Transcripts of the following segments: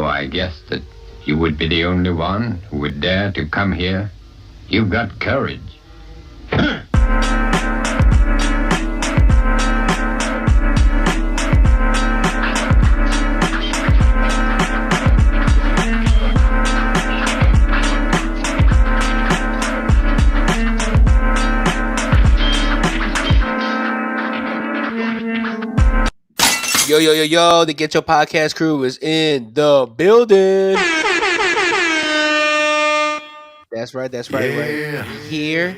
I guessed that you would be the only one who would dare to come here. You've got courage. Yo, yo, yo, yo, the Getcho podcast crew is in the building. That's right. Yeah. We here.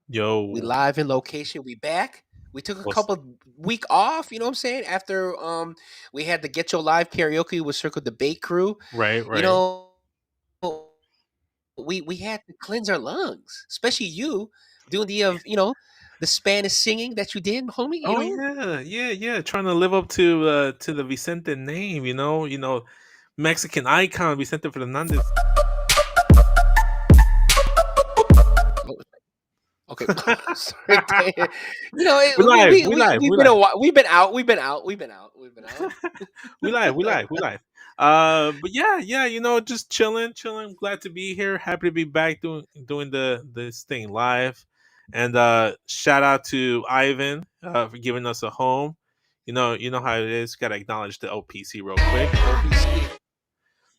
We Yo. live in location. We back. We took a What's couple week off, you know what I'm saying? After we had the Getcho live karaoke with Circle Debate crew. You right. know, we had to cleanse our lungs, especially you doing the Spanish singing that you did, homie, Oh yeah. Trying to live up to the Vicente name, Mexican icon Vicente Fernandez. Oh, okay. Sorry. We live, we live, We've we been live. we've been out. We live. But yeah, just chilling. Glad to be here. Happy to be back doing this thing live. And shout out to Ivan for giving us a home. You know how it is. Got to acknowledge the OPC real quick. OPC.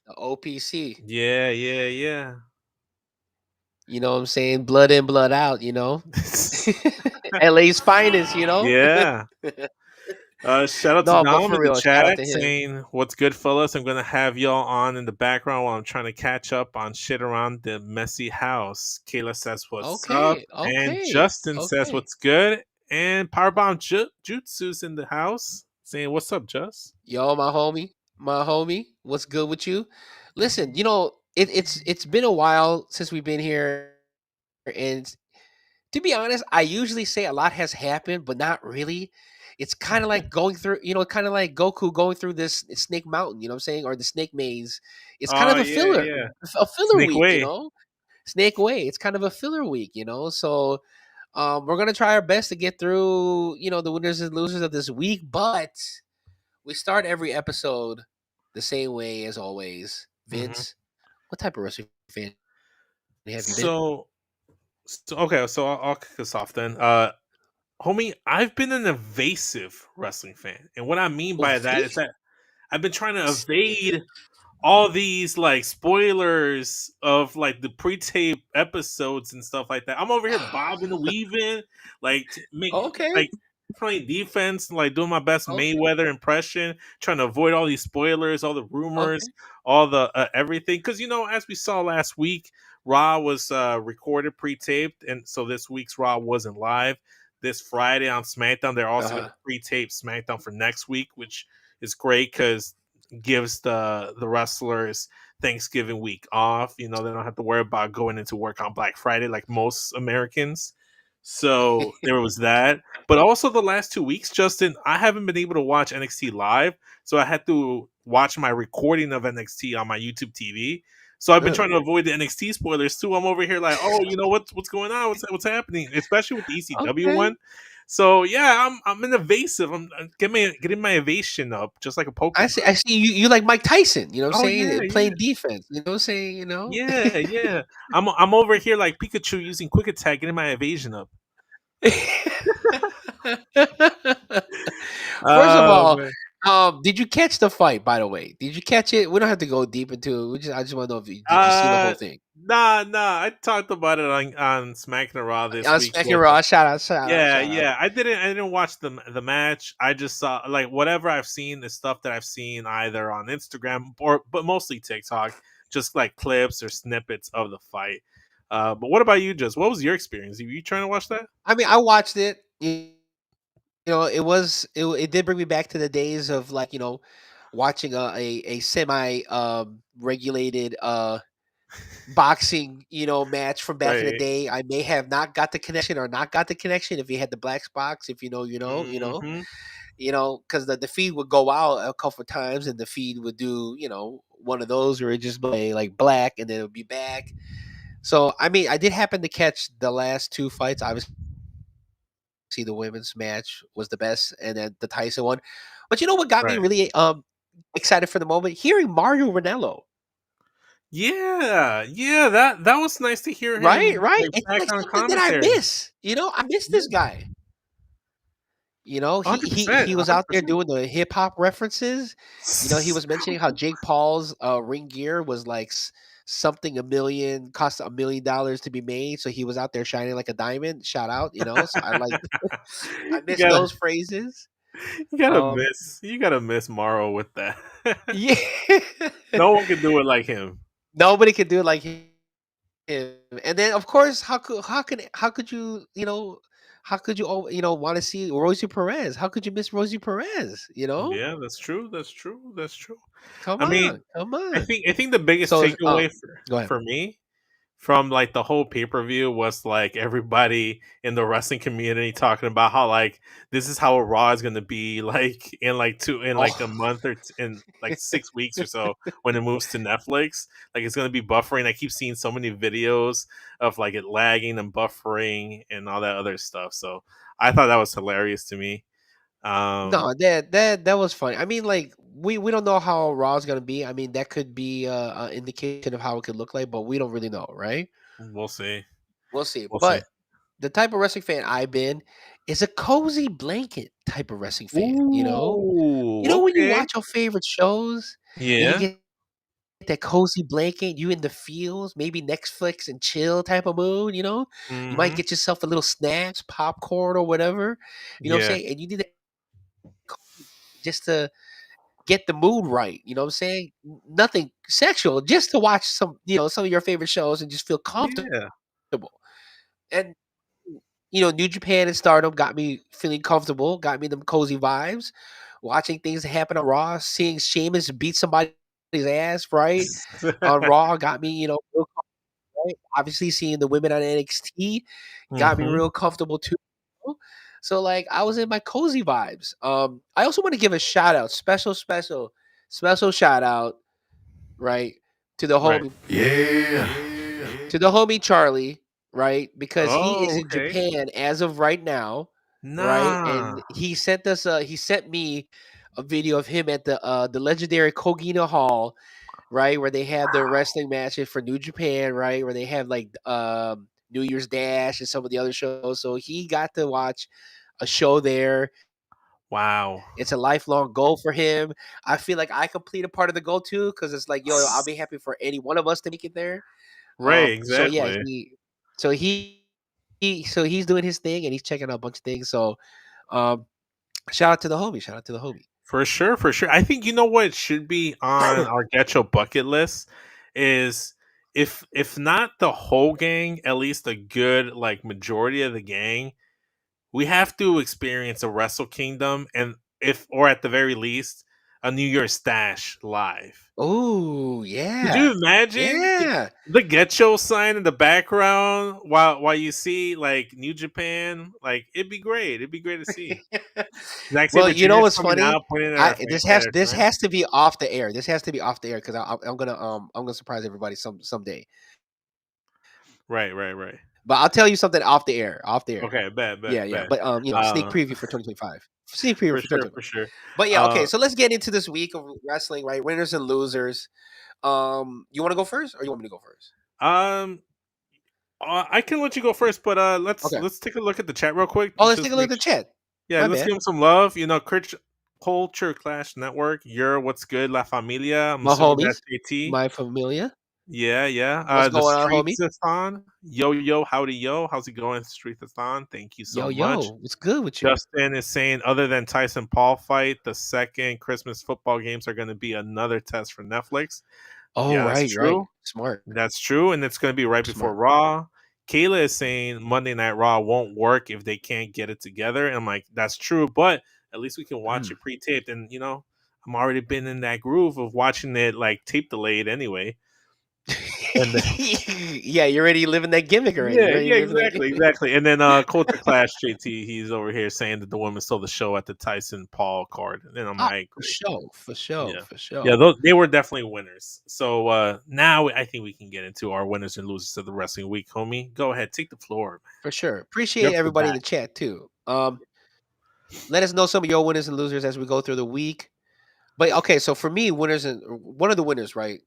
The OPC. Yeah. You know what I'm saying? Blood in, blood out, LA's finest, Yeah. Shout out to No, but Dom for in the real, shout out chat to him. saying, "What's good, fellas? I'm gonna have y'all on in the background while I'm trying to catch up on shit around the messy house." Kayla says, "What's up?" And Justin says, Okay. "What's good?" And Powerbomb Jutsu's in the house saying, "What's up, Just?" Yo, my homie, what's good with you? Listen, it's been a while since we've been here, and to be honest, I usually say a lot has happened, but not really. It's kind of like going through, kind of like Goku going through this Snake Mountain, you know what I'm saying, or the Snake Maze. It's kind Oh of yeah. a filler Sneak week, away. Snake Way. It's kind of a filler week, So we're gonna try our best to get through, the winners and losers of this week, but we start every episode the same way as always. hmm Vince, what type of wrestling fan have you been? So, okay, so I'll kick us off then. Homie, I've been an evasive wrestling fan, and what I mean Oh, by that is that I've been trying to evade all these like spoilers of like the pre-tape episodes and stuff like that. I'm over here bobbing and weaving, like Okay. like playing defense, like doing my best Okay. Mayweather impression, trying to avoid all these spoilers, all the rumors, Okay. all the everything. Because as we saw last week, Raw was recorded pre-taped, and so this week's Raw wasn't live. This Friday on SmackDown, they're also going Uh-huh. to pre-tape SmackDown for next week, which is great because gives the wrestlers Thanksgiving week off. They don't have to worry about going into work on Black Friday like most Americans. So there was that. But also the last 2 weeks, Justin, I haven't been able to watch NXT live. So I had to watch my recording of NXT on my YouTube TV. So I've been trying to avoid the NXT spoilers too. I'm over here like, oh, what's going on? What's happening? Especially with the ECW Okay. one. So yeah, I'm an evasive. I'm getting my evasion up, just like a Pokemon. I see you like Mike Tyson, you know what I'm Oh saying? yeah. Playing defense, you know what I'm saying, Yeah. I'm over here like Pikachu using Quick Attack, getting my evasion up. First of Oh all, man. did you catch the fight? By the way, did you catch it? We don't have to go deep into it. I just want to know if did you see the whole thing Nah. I talked about it on Smack and Raw this on week. Smack Raw? Shout out. Yeah. I didn't watch the match. I just saw like whatever I've seen, the stuff that I've seen either on Instagram but mostly TikTok, just like clips or snippets of the fight. But what about you, Just? What was your experience? Were you trying to watch that? I mean, I watched it. It did bring me back to the days of like watching a semi regulated boxing match from back in the Right. day. I may have not got the connection or not got the connection. If you had the black box, if Mm-hmm. because the feed would go out a couple of times and the feed would do one of those where it just play like black and then it would be back. So I mean, I did happen to catch the last two fights. Obviously, obviously the women's match was the best, and then the Tyson one. But you know what got me Right. really excited for the moment? Hearing Mario Ranallo. Yeah, yeah, that was nice to hear Right, him right. like It's back like on something that I commentary. miss. I miss Yeah, this guy. He 100%, was out there 100%. doing the hip hop references. He was mentioning how Jake Paul's ring gear was like something cost $1 million to be made. So he was out there shining like a diamond. Shout out. So I You miss gotta those phrases. you gotta Um, miss Morrow with that. yeah, No one can do it like him. nobody could do it like him. And then of course, how could you want to see Rosie Perez? How could you miss Rosie Perez? Yeah, that's true. That's true. That's true. Come I mean, on, come I on. think I think the biggest So, takeaway go ahead. for me from like the whole pay-per-view was like everybody in the wrestling community talking about how like this is how a Raw is going to be like in like a Oh, month in like 6 weeks or so when it moves to Netflix. Like it's going to be buffering. I keep seeing so many videos of like it lagging and buffering and all that other stuff. So I thought that was hilarious to me. um no, that was funny. I mean, like we don't know how Raw's gonna be. I mean, that could be an indication of how it could look like, but we don't really know, right? we'll see. We'll see. We'll see. But the type of wrestling fan I've been is a cozy blanket type of wrestling fan. Ooh, When you okay. watch your favorite shows and you Yeah. get that cozy blanket, you in the fields, maybe Netflix and chill type of mood. You might Mhm. get yourself a little snacks, popcorn, or whatever. You know what I'm Yeah. saying? And you need that just to get the mood right. You know what I'm saying? Nothing sexual, just to watch some of your favorite shows and just feel comfortable. Yeah. And New Japan and Stardom got me feeling comfortable, got me them cozy vibes. Watching things happen on Raw, seeing Sheamus beat somebody's ass, right? On Raw got me, real comfortable, right? Obviously seeing the women on NXT got me Mhm. real comfortable too. So like I was in my cozy vibes. I also want to give a shout out, special shout out, right, to the Right. homie Charlie, right? Because he is Oh, in okay. Japan as of right now, right? Nah. And he sent me a video of him at the legendary Kogina Hall, right, where they have the wrestling matches for New Japan, right, where they have like New Year's Dash and some of the other shows. So he got to watch a show there. Wow. It's a lifelong goal for him. I feel like I complete a part of the goal too, because it's like, yo, I'll be happy for any one of us to make it there. Right, So yeah, exactly. so he's doing his thing and he's checking out a bunch of things. So um, shout out to the homie. Shout out to the homie. For sure, for sure. I think you know what should be on our Getcho bucket list is if not the whole gang, at least a good like majority of the gang, we have to experience a Wrestle Kingdom and if or at the very least a New Year's Dash live. Oh Could you yeah, imagine yeah. the Getcho sign in the background while you see like New Japan? Like it'd be great. It'd be great to see. Zack Well, Sabre you Jr. know is what's coming funny? out, pointing at our This at our this sign. has to be off the air. This has to be off the air because I'm gonna surprise everybody someday. Right, right, right. But I'll tell you something off the air. Off the air. Okay, bet, bet, Yeah, yeah. bet. But sneak Uh, preview for 2025. Sneak preview for for sure, 2025. for sure. But yeah, okay. Uh, So let's get into this week of wrestling, right? Winners and losers. You want to go first, or you want me to go first? um, I can let you go first, but Okay. let's take a look at the chat real quick. Oh, let's take Just a look at make the chat. yeah, My let's bad. give him some love. You know, Culture Clash Network. You're what's good, La Familia. I'm My assuming that's homies, JT. my familia. Yeah, yeah. What's The going on, homie? Streetsathon. Yo, yo, howdy, yo. How's it going, Streetsathon? Thank you so Yo, much. yo, what's good with you? Justin is saying, other than Tyson Paul fight, the second Christmas football games are going to be another test for Netflix. Oh, Yeah, that's right, right. true. Smart, That's true, and it's going to be right before smart. Raw. Kayla is saying Monday Night Raw won't work if they can't get it together. And I'm like, that's true, but at least we can watch Mm. it pre-taped. And I'm already been in that groove of watching it like tape delayed anyway. And Yeah, you're already living that gimmick already. yeah, You're already yeah, living that exactly, gimmick. exactly. And then Culture Clash JT, he's over here saying that the women stole the show at the Tyson Paul card. And I'm Oh, like, for great. sure, for sure, Yeah. for Yeah, sure, they were definitely winners. So now I think we can get into our winners and losers of the wrestling week, homie. Go ahead, take the floor, man. for sure. You're Appreciate up the everybody in bat. the chat too. Let us know some of your winners and losers as we go through the week. But okay, so for me, winners and one of the winners, right?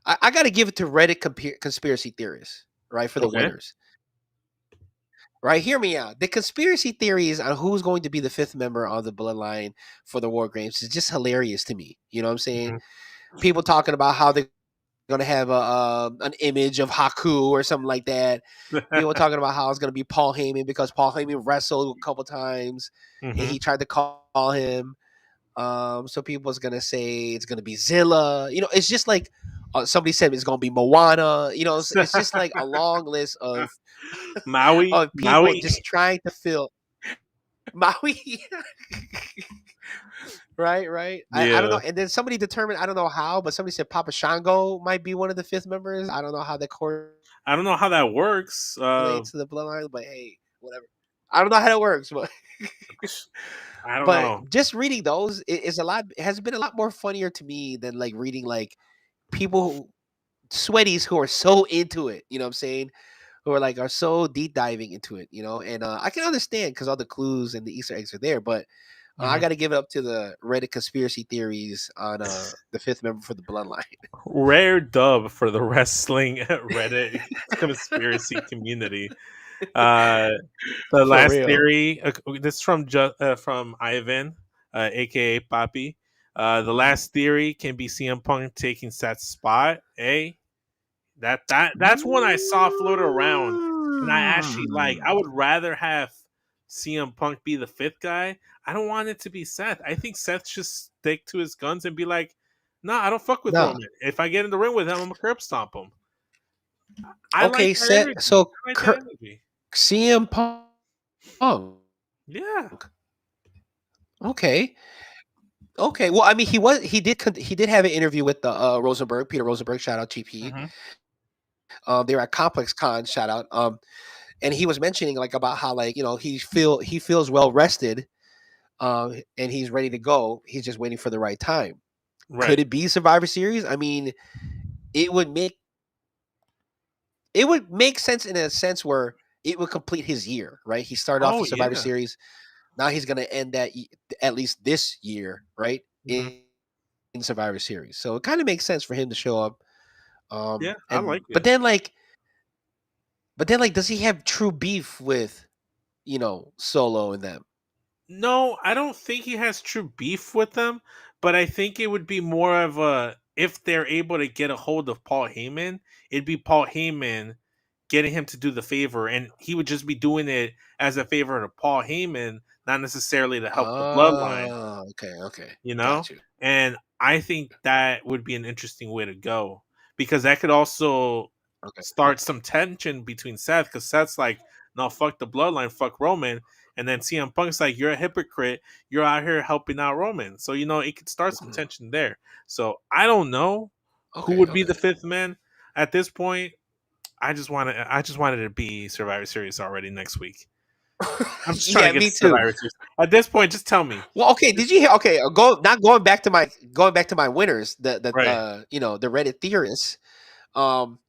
I got to give it to Reddit conspiracy theorists, right? For the Okay. winners, right? Hear me out. The conspiracy theories on who's going to be the fifth member of the bloodline for the War Games is just hilarious to me. You know what I'm saying? Mhm. People talking about how they're going to have an image of Haku or something like that. People talking about how it's going to be Paul Heyman because Paul Heyman wrestled a couple times and Mhm. he tried to call him. So people's gonna say it's gonna be Zilla. You know, it's just like somebody said it's gonna be Moana. You know, it's just like a long list Maui, of people Maui. just trying to fill Maui. Right. I don't know. Yeah, And then somebody determined, I don't know how, but somebody said Papa Shango might be one of the fifth members. I don't know how that correlates I don't know how that works. to the bloodline, but hey, whatever. I don't know how that works, but I don't but know. just reading those is a lot has been a lot more funnier to me than like reading like people sweaties who are so into it, you know what I'm saying? Who are so deep diving into it, you know? And I can understand because all the clues and the Easter eggs are there, but I Mhm. got to give it up to the Reddit conspiracy theories on the fifth member for the bloodline. Rare dub for the wrestling Reddit conspiracy community. Uh, the For last real. theory. This is from Ivan, aka Papi. The last theory can be CM Punk taking Seth's spot. That's one I saw float around, and I actually like. I would rather have CM Punk be the fifth guy. I don't want it to be Seth. I think Seth should stick to his guns and be like, "Nah, I don't fuck with No. Roman. If I get in the ring with him, I'm gonna curb stomp him." I like Okay, that energy. so I like that energy. CM Punk. Yeah. Okay. Okay. Well, I mean, he did have an interview with the Rosenberg, Peter Rosenberg, shout out GP. Hmm. They were at Complex Con, shout out. And he was mentioning like about how like he feels well rested, and he's ready to go. He's just waiting for the right time. Could Right. it be Survivor Series? I mean, it would make it would make sense in a sense where it would complete his year, right? He started off Oh the Survivor yeah. Series. Now he's going to end at least this year, right? Hmm. In Survivor Series. So it kind of makes sense for him to show up. Yeah, I And like it. but then like, does he have true beef with Solo and them? No, I don't think he has true beef with them, but I think it would be more of a if they're able to get a hold of Paul Heyman, it'd be Paul Heyman getting him to do the favor, and he would just be doing it as a favor to Paul Heyman, not necessarily to help the bloodline. Oh, okay, You know? got you. And I think that would be an interesting way to go because that could also Okay, start some tension between Seth because Seth's like, no, fuck the bloodline, fuck Roman. And then CM Punk's like, you're a hypocrite. You're out here helping out Roman. So, it could start some mhm. tension there. So I don't know who Okay, would be okay. the fifth man at this point. I just wanted to be Survivor Series already next week. I'm just trying to Yeah, get me to too. Survivor Series. At this point, just tell me. Well, okay. Did you hear? Okay, not going back to my winners. Right. The Reddit theorists. Um,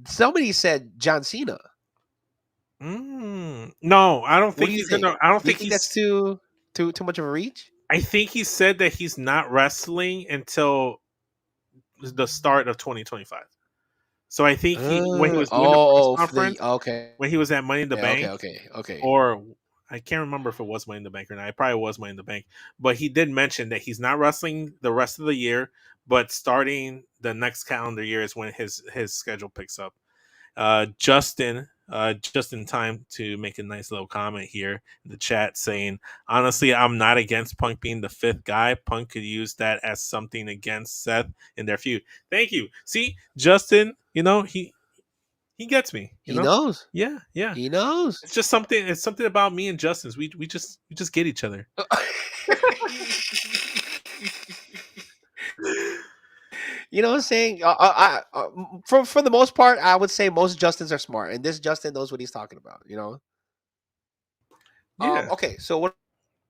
somebody said John Cena. No, I don't What do think you he's think? gonna. I don't Do you think think that's he's. too much of a reach? I think he said that he's not wrestling until the start of 2025. So I think when he was doing the press For the conference, okay, when he was at Money in the Bank, okay. or I can't remember if it was Money in the Bank or not. It probably was Money in the Bank, but he did mention that he's not wrestling the rest of the year, but starting the next calendar year is when his schedule picks up. Justin, just in time to make a nice little comment here in the chat saying, honestly, I'm not against Punk being the fifth guy. Punk could use that as something against Seth in their feud. Thank you. See, Justin, he gets me, He knows. Yeah, yeah. He knows. It's something about me and Justin's. We just get each other. You know what I'm saying? For the most part, I would say most Justins are smart, and this Justin knows what he's talking about. Yeah. Okay, so what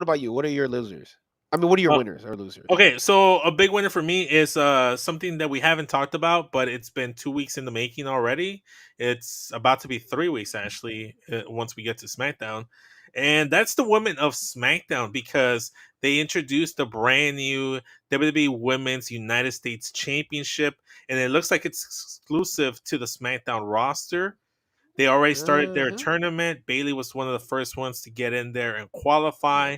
about you? What are your losers? I mean, what are your Uh, winners or losers? okay, so a big winner for me is something that we haven't talked about, but it's been 2 weeks in the making already. It's about to be 3 weeks actually once we get to SmackDown, And that's the women of SmackDown because they introduced a brand new WWE Women's United States Championship, and it looks like it's exclusive to the SmackDown roster. They already started their Mm-hmm. tournament. Bailey was one of the first ones to get in there and Yeah. qualify.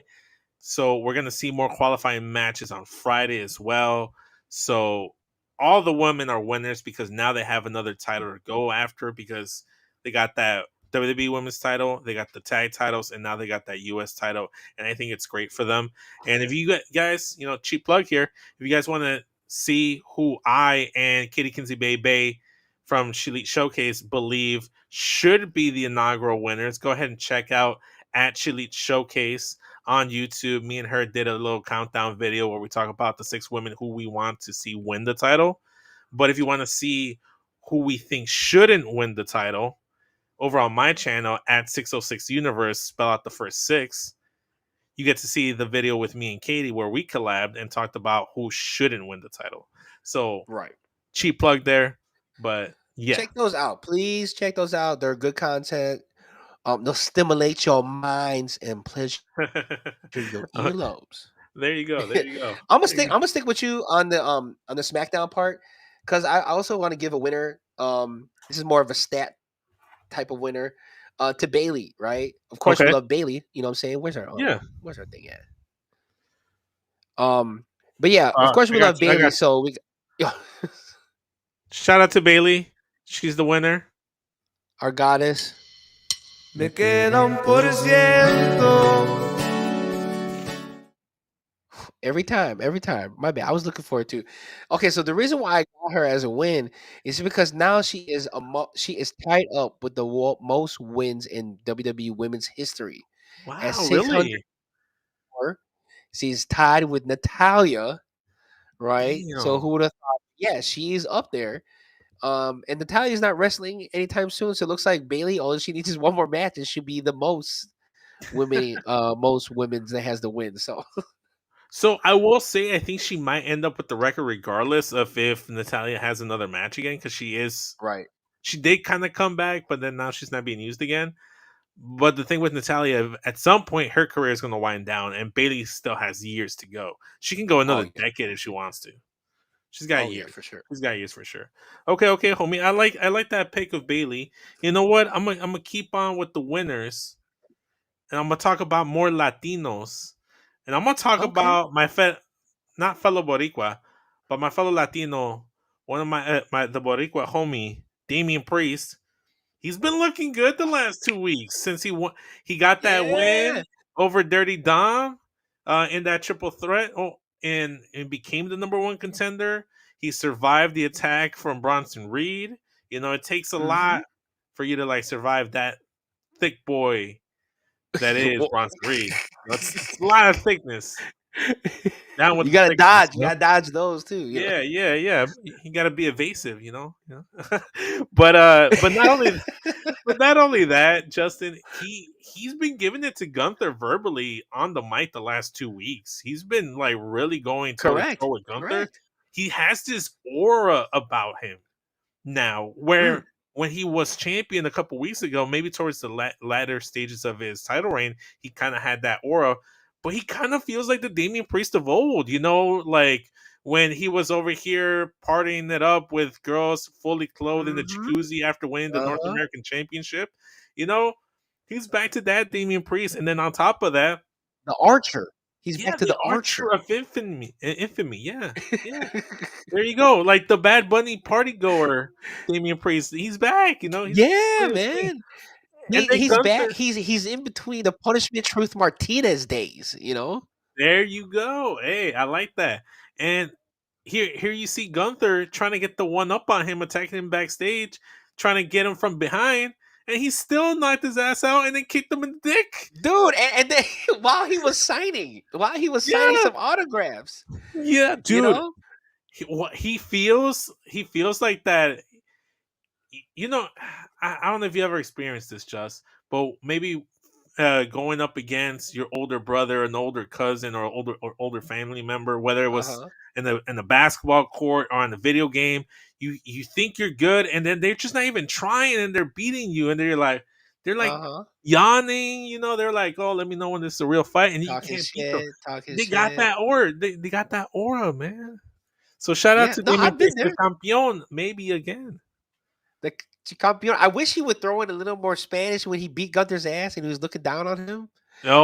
So we're gonna see more qualifying matches on Friday as well. So all the women are winners because now they have another title to go after because they got that WWE Women's title, they got the tag titles, and now they got that US title. And I think it's great for them. And if you guys, cheap plug here, if you guys want to see who I and Kitty Kinsey Bay Bay from Elite Showcase believe should be the inaugural winners, go ahead and check out at Elite Showcase on YouTube. Me and her did a little countdown video where we talk about the 6 women who we want to see win the title. But if you want to see who we think shouldn't win the title, over on my channel at 606 Universe, spell out the first 6, you get to see the video with me and Katie where we collabed and talked about who shouldn't win the title. So Right. cheap plug there, but yeah. Check those out, please. Check those out. They're good content. They'll stimulate your minds and pleasure your earlobes. There you go. There you go. I'm gonna stick with you on the SmackDown part because I also want to give a winner. This is more of a stat type of winner. To Bailey, right? Of course, we Okay. love Bailey. You know what I'm saying? Yeah. Where's our thing at? But yeah, of course we love Bailey. So we, shout out to Bailey. She's the winner. Our goddess. Me queda 1%. Every time. My bad. I was looking forward to. Okay, so the reason why I got her as a win is because now she is tied up with the most wins in WWE Women's history at Wow, 604. really? She's tied with Natalia, right? So Damn. who would have thought? Yeah, she's up there. And Natalia's not wrestling anytime soon, so it looks like Bailey, all she needs is one more match and should be the most women's that has the win. So I will say I think she might end up with the record regardless of if Natalia has another match again because Right. she did kind of come back, but then now she's not being used again. But the thing with Natalia, at some point her career is going to wind down, and Bailey still has years to go. She can go Oh another yeah. decade if she wants to. She's got Oh yeah, years. for sure. She's got years for sure. Okay, homie. I like that pick of Bailey. You know what? I'm gonna keep on with the winners, and I'm gonna talk about more Latinos, and I'm gonna talk Okay. about not fellow Boricua, but my fellow Latino, one of the Boricua homie, Damian Priest. He's been looking good the last 2 weeks since he got that Yeah. win over Dirty Dom in that triple threat. Oh, and became the number 1 contender. He survived the attack from Bronson Reed. It takes a Mm-hmm. lot for you to survive that thick boy that is Bronson Reed. That's a lot of thickness. Down with You the gotta thickness, dodge. You gotta dodge those too. Yeah. You got to be evasive. but not only that, Justin, he's been giving it to Gunther verbally on the mic the last 2 weeks. He's been really going toe to toe Correct. with Gunther. Correct. He has this aura about him now, where Mm. when he was champion a couple weeks ago, maybe towards the latter stages of his title reign, he kind of had that aura, but he kind of feels like the Damian Priest of old, like when he was over here partying it up with girls fully clothed in the Mm-hmm. jacuzzi after winning the North Uh-huh. American Championship. He's back to that Damian Priest, and then on top of that, The Archer. He's yeah, back to the the Archer Archer. of infamy, yeah. There you go. Like the Bad Bunny party goer, Damian Priest. He's back. He's Yeah, doing his thing. man. And then He's back. Gunther. He's in between the Punishment Truth Martinez days. There you go. Hey, I like that. And here you see Gunther trying to get the one up on him, attacking him backstage, trying to get him from behind, and he still knocked his ass out and then kicked him in the dick. Dude, and then while he was signing Yeah, some autographs, yeah, you dude. know? He feels like that. I don't know if you ever experienced this, Just, but maybe going up against your older brother, an older cousin, or older family member, whether it was Uh-huh. in the basketball court or on the video game, you think you're good, and then they're just not even trying, and they're beating you, and they're like, they're like Uh-huh. yawning. You know, they're like, "Oh, let me know when this is a real fight," and you Talking can't beat them. shit, talking They got shit. that aura. They got that aura, man. So shout out Yeah, to no, Damien I've been Priest, the there. campeón, maybe again. The Campeón. I wish he would throw in a little more Spanish when he beat Gunther's ass and he was looking down on him.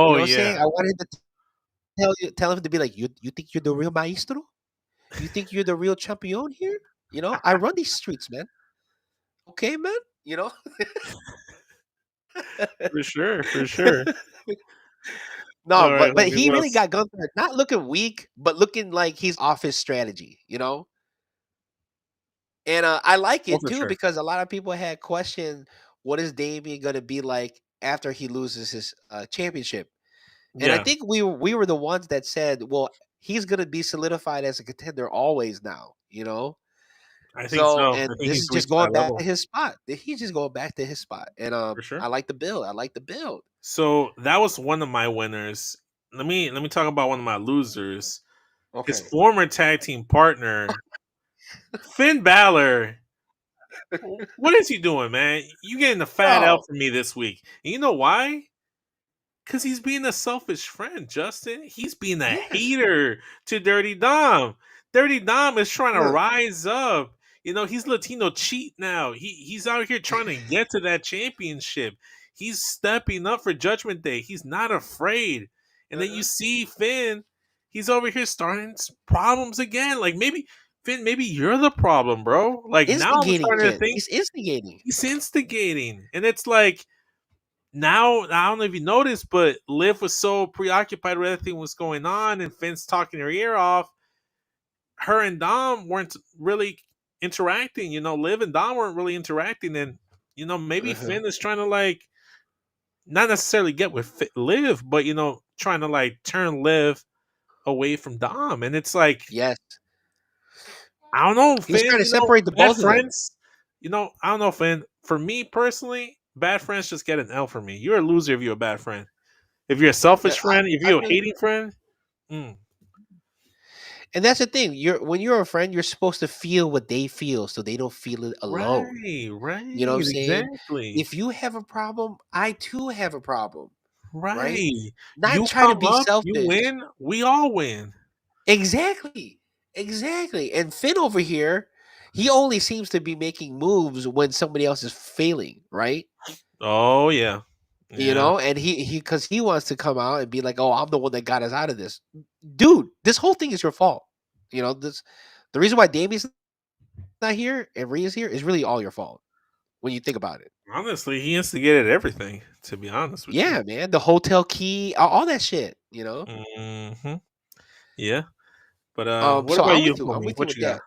You Oh know what I'm yeah, saying? I wanted to tell him to be like, you think you're the real maestro? You think you're the real champion here? You know, I run these streets, man. Okay, man. You know? for sure, for sure. No, All right, but homie, he what really else? got Gunther not looking weak, but looking like he's off his strategy, you know? And I like Oh, it for too sure. because a lot of people had questioned what is Damien going to be like after he loses his championship. And I Yeah, think we were the ones that said, well, he's going to be solidified as a contender always now, you know? I think So, so. I and think this he's is just reached that going back to level his spot. He's just going back to his spot. And for sure. I like the build. I like the build. So that was one of my winners. Let me talk about one of my losers. His Okay. former tag team partner, Finn Balor. What is he doing, man? You getting the fat L Oh, from me this week. And you know why? Because he's being a selfish friend, Justin. He's being a yes. hater to Dirty Dom. Dirty Dom is trying to Look. rise up. You know, he's Latino cheat now. He's out here trying to get to that championship. He's stepping up for Judgment Day. He's not afraid. And then you Uh-huh. see Finn, he's over here starting problems again. Like maybe Finn, maybe you're the problem, bro. Like now I'm Instigating starting to shit. think He's instigating. he's instigating. And it's like now I don't know if you noticed, but Liv was so preoccupied with everything was going on and Finn's talking her ear off. Her and Dom weren't really interacting. You know, Liv and Dom weren't really interacting, and you know maybe Uh-huh. Finn is trying to like not necessarily get with Liv, but you know trying to like turn Liv away from Dom, and it's like Yes. I don't know, He's Finn. trying to You know, separate the bad both of them. friends. You know, I don't know, Finn. For me personally, bad friends just get an L for me. You're a loser if you're a bad friend. If you're a selfish Yeah, I, friend, if I you're a feel hating friend, mm, and that's the thing. When you're a friend, you're supposed to feel what they feel so they don't feel it alone. right, You know what I'm right, saying? exactly, If you have a problem, I too have a problem, right? right. Not You try to come be up, you selfish. win, we all win. Exactly. Exactly. And Finn over here, he only seems to be making moves when somebody else is failing, right? Oh yeah, You yeah. know, and he because he wants to come out and be like, "Oh, I'm the one that got us out of this." Dude, this whole thing is your fault. You know, this the reason why Damien's not here and Rhea's here is really all your fault when you think about it. Honestly, he instigated everything. To be honest with you, Yeah, man, the hotel key, all that shit, you know. hmm yeah. But what So about I'm you, with you. I'm homie? with you What with you got? that.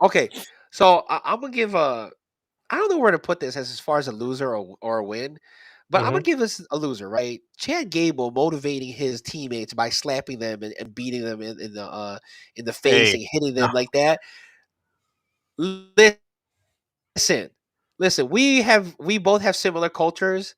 Okay, so I'm gonna give a. I don't know where to put this as far as a loser or a win, but I'm Uh-huh. gonna give this a loser, right? Chad Gable motivating his teammates by slapping them and beating them in the face Hey, and hitting no, them like that. Listen, listen. We both have similar cultures.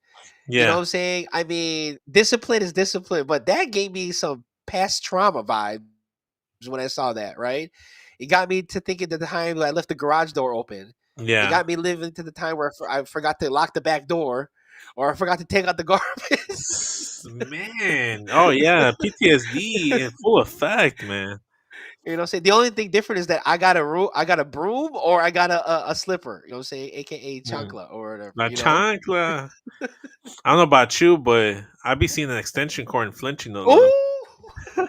You know what yeah, I'm saying? I mean, discipline is discipline, but that gave me some past trauma vibes when I saw that, right? It got me to thinking that the time I left the garage door open. It yeah. got me living to the time where I forgot to lock the back door or I forgot to take out the garbage. Man, oh yeah, PTSD in full effect, man. You know what I'm saying? The only thing different is that I got a broom or I got a slipper, you know what I'm saying? AKA Mm. chancla or whatever, La you know? chancla. I don't know about you, but I be seeing an extension cord and flinching a little. Ooh!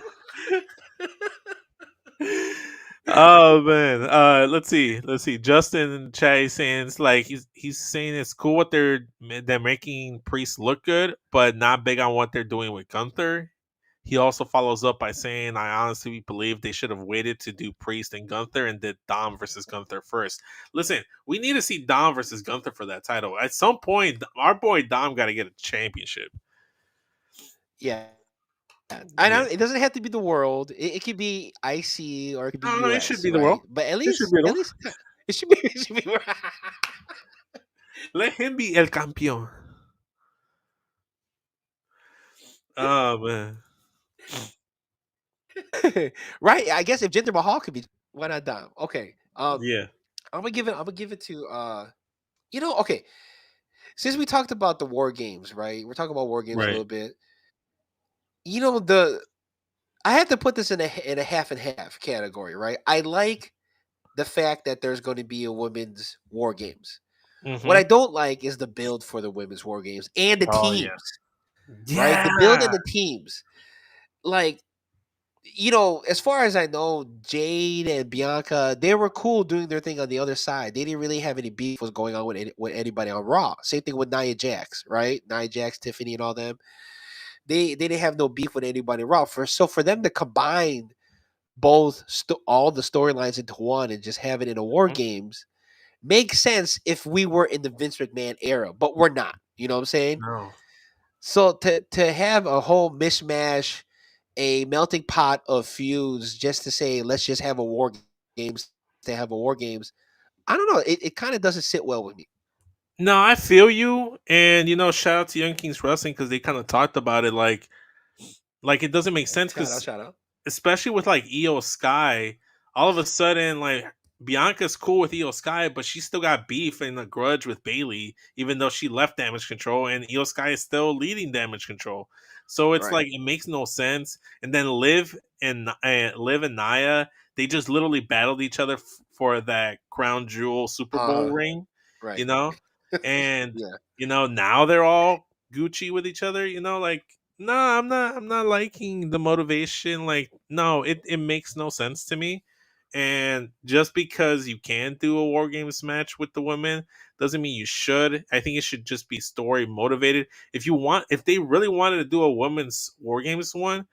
Oh man, let's see. Justin Chai saying it's like he's saying it's cool what they're making Priest look good, but not big on what they're doing with Gunther. He also follows up by saying, "I honestly believe they should have waited to do Priest and Gunther and did Dom versus Gunther first." Listen, we need to see Dom versus Gunther for that title at some point. Our boy Dom got to get a championship. Yeah. I know Yeah, it doesn't have to be the world. It could be IC or it could be no, it should US, be the world. right? But It should be the at world. least it should be it should be Let him be el campeón. Oh man, right. I guess if Jinder Mahal could be, why not Dom? Okay. yeah. I'm gonna give it to you know, okay. since we talked about the war games, right? We're talking about war games a Right. little bit. You know, the I have to put this in a half and half category, right? I like the fact that there's going to be a women's war games. What Mm-hmm. I don't like is the build for the women's war games and the Oh yeah. teams, right? The build Yeah. and the teams. Like, you know, as far as I know, Jade and Bianca, they were cool doing their thing on the other side. They didn't really have any beef was going on with anybody on Raw. Same thing with Nia Jax, right? Nia Jax, Tiffany, and all them. They didn't have no beef with anybody on Raw. For them to combine all the storylines into one and just have it in a war Mhm. games makes sense if we were in the Vince McMahon era, but we're not. You know what I'm saying? No. So to have a whole mishmash, a melting pot of feuds, just to say let's just have a war games to have a war games, I don't know. It kind of doesn't sit well with me. No, I feel you, and shout out to Young Kings Wrestling because they kind of talked about it, like it doesn't make sense Shout out, because shout out. especially with like Io Sky, all of a sudden like Bianca's cool with Io Sky, but she still got beef and a grudge with Bailey, even though she left Damage Control, and Io Sky is still leading Damage Control. So it's Right. like it makes no sense. And then Liv and Naya, they just literally battled each other for that crown jewel Super Bowl Uh huh. ring, you Right. know, and Yeah. now they're all Gucci with each other, like no, I'm not liking the motivation. Like, no, it makes no sense to me. And just because you can do a war games match with the women doesn't mean you should. I think it should just be story motivated. If they really wanted to do a women's war games one,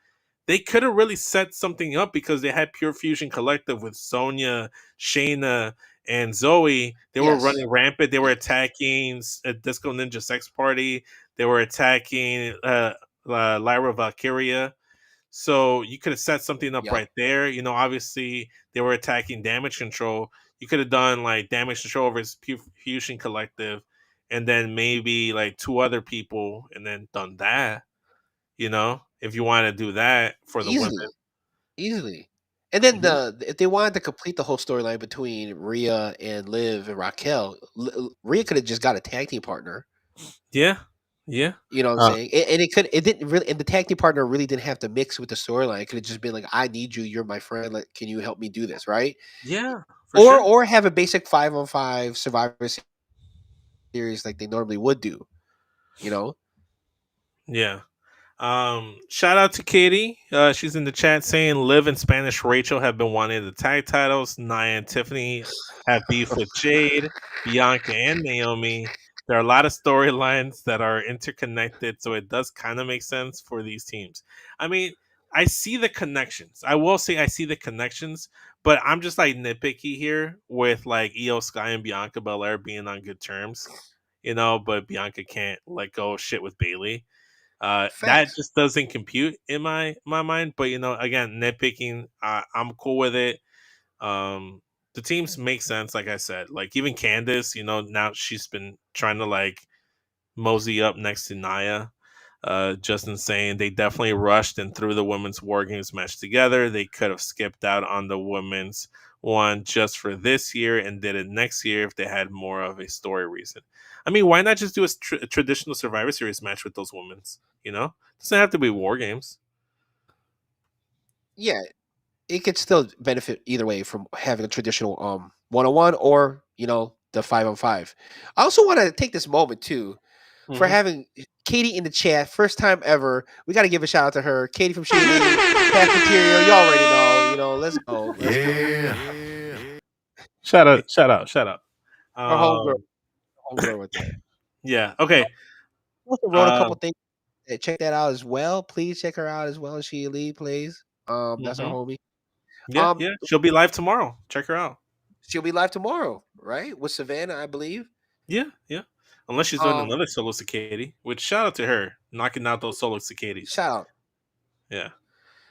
they could have really set something up because they had Pure Fusion Collective with Sonya, Shayna, and Zoe. They were Yes. running rampant. They were Yes. attacking Disco Ninja Sex Party. They were attacking Lyra Valkyria. So you could have set something up Yep. right there. Obviously they were attacking Damage Control. You could have done like Damage Control versus Pure Fusion Collective, and then maybe like two other people, and then done that. If you want to do that for the women. Easily. Easily. And then Mhm. if they wanted to complete the whole storyline between Rhea and Liv and Raquel, Rhea could have just got a tag team partner. Yeah, yeah, You know what I'm uh, saying? It didn't really, and the tag team partner really didn't have to mix with the storyline. It could have just been like, I need you, you're my friend. Like, can you help me do this, right? yeah, for sure. Or have a basic 5-on-5 Survivor Series like they normally would do. You know? Yeah. Shout out to Katie. She's in the chat saying Liv and Spanish Rachel have been wanting the tag titles. Nia and Tiffany have beef with Jade, Bianca, and Naomi. There are a lot of storylines that are interconnected, so it does kind of make sense for these teams. I mean, I see the connections. I will say I see the connections, but I'm just like nitpicky here with like Io Sky and Bianca Belair being on good terms, but Bianca can't let go of shit with Bailey. That Facts. just doesn't compute in my mind. But again, nitpicking, I'm cool with it. The teams make sense, like I said. Like even Candace, now she's been trying to like mosey up next to Naya. Justin saying they definitely rushed and threw the women's war games match together. They could have skipped out on the women's one just for this year and did it next year if they had more of a story reason. I mean, why not just do a traditional Survivor Series match with those women's? Doesn't have to be war games. Yeah, it could still benefit either way from having a traditional 1-on-1 or, the 5-on-5. I also want to take this moment too for Hmm. having Katie in the chat. First time ever. We got to give a shout out to her. Katie from Sheely, Cafeteria. You already know. Let's go. Let's go. Shout out, shout out, shout out. Our homegirl. Um, Homegirl with that. yeah. Okay. Also wrote a couple Um, things. Check that out as well. Please check her out as well. She Elite plays. That's our mhm. homie. Yeah, Um, yeah. She'll be live tomorrow. Check her out. she'll be live tomorrow, right? With Savannah, I believe. Yeah, yeah. Unless she's doing Um, another solo cicady, which shout out to her knocking out those solo cicadas. shout out. Yeah.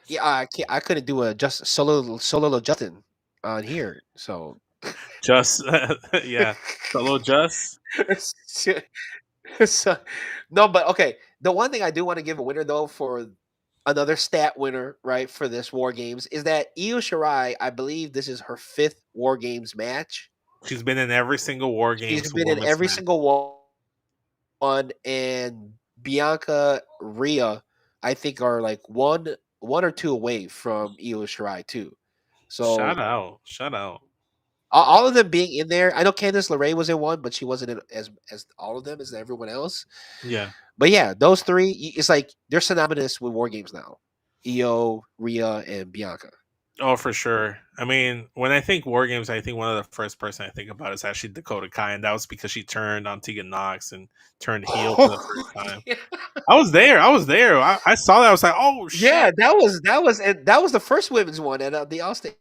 Yeah, I couldn't do a just solo Justin on here, so Just yeah. Solo just. so, no, but okay. The one thing I do want to give a winner though for another stat winner, right, for this War Games is that Io Shirai, I believe this is her 5th War Games match. She's been in every single War She's Games been in women's every match. single War Games. one, and Bianca Rhea, I think are like one or two away from Io Shirai too. Shout So out, shout out. all of them being in there. I know Candice LeRae was in one, but she wasn't in as all of them as everyone else. Yeah. But yeah, those three, it's like they're synonymous with War Games now. Io, Rhea, and Bianca. Oh, for sure. I mean, when I think war games, I think one of the first person I think about is actually Dakota Kai, and that was because she turned on Tegan Knox and turned heel for the first time. Yeah. I was there. I was there. I saw that. I was like, oh Yeah, shit. that was the first women's one at the Allstate.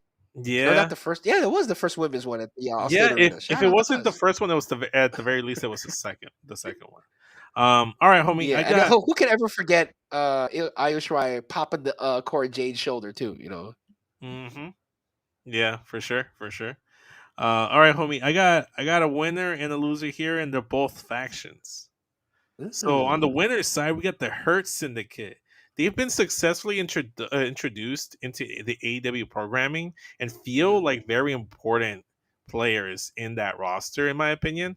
Or not Yeah. the first. Yeah, it was the first women's one at the Allstate Yeah. If Arena. if Shout it out to wasn't the us. first one, it was at the very least it was the second one. All right, homie. Yeah, I and got. who can ever forget Io Shirai popping the Corey Jade's shoulder too? You know. Mm-hmm. Yeah, for sure, for sure. All right, homie. I got a winner and a loser here, and they're both factions. So on the Ooh. winner's side, we got the Hurt Syndicate. They've been successfully introduced into the AEW programming and feel like very important players in that roster, in my opinion.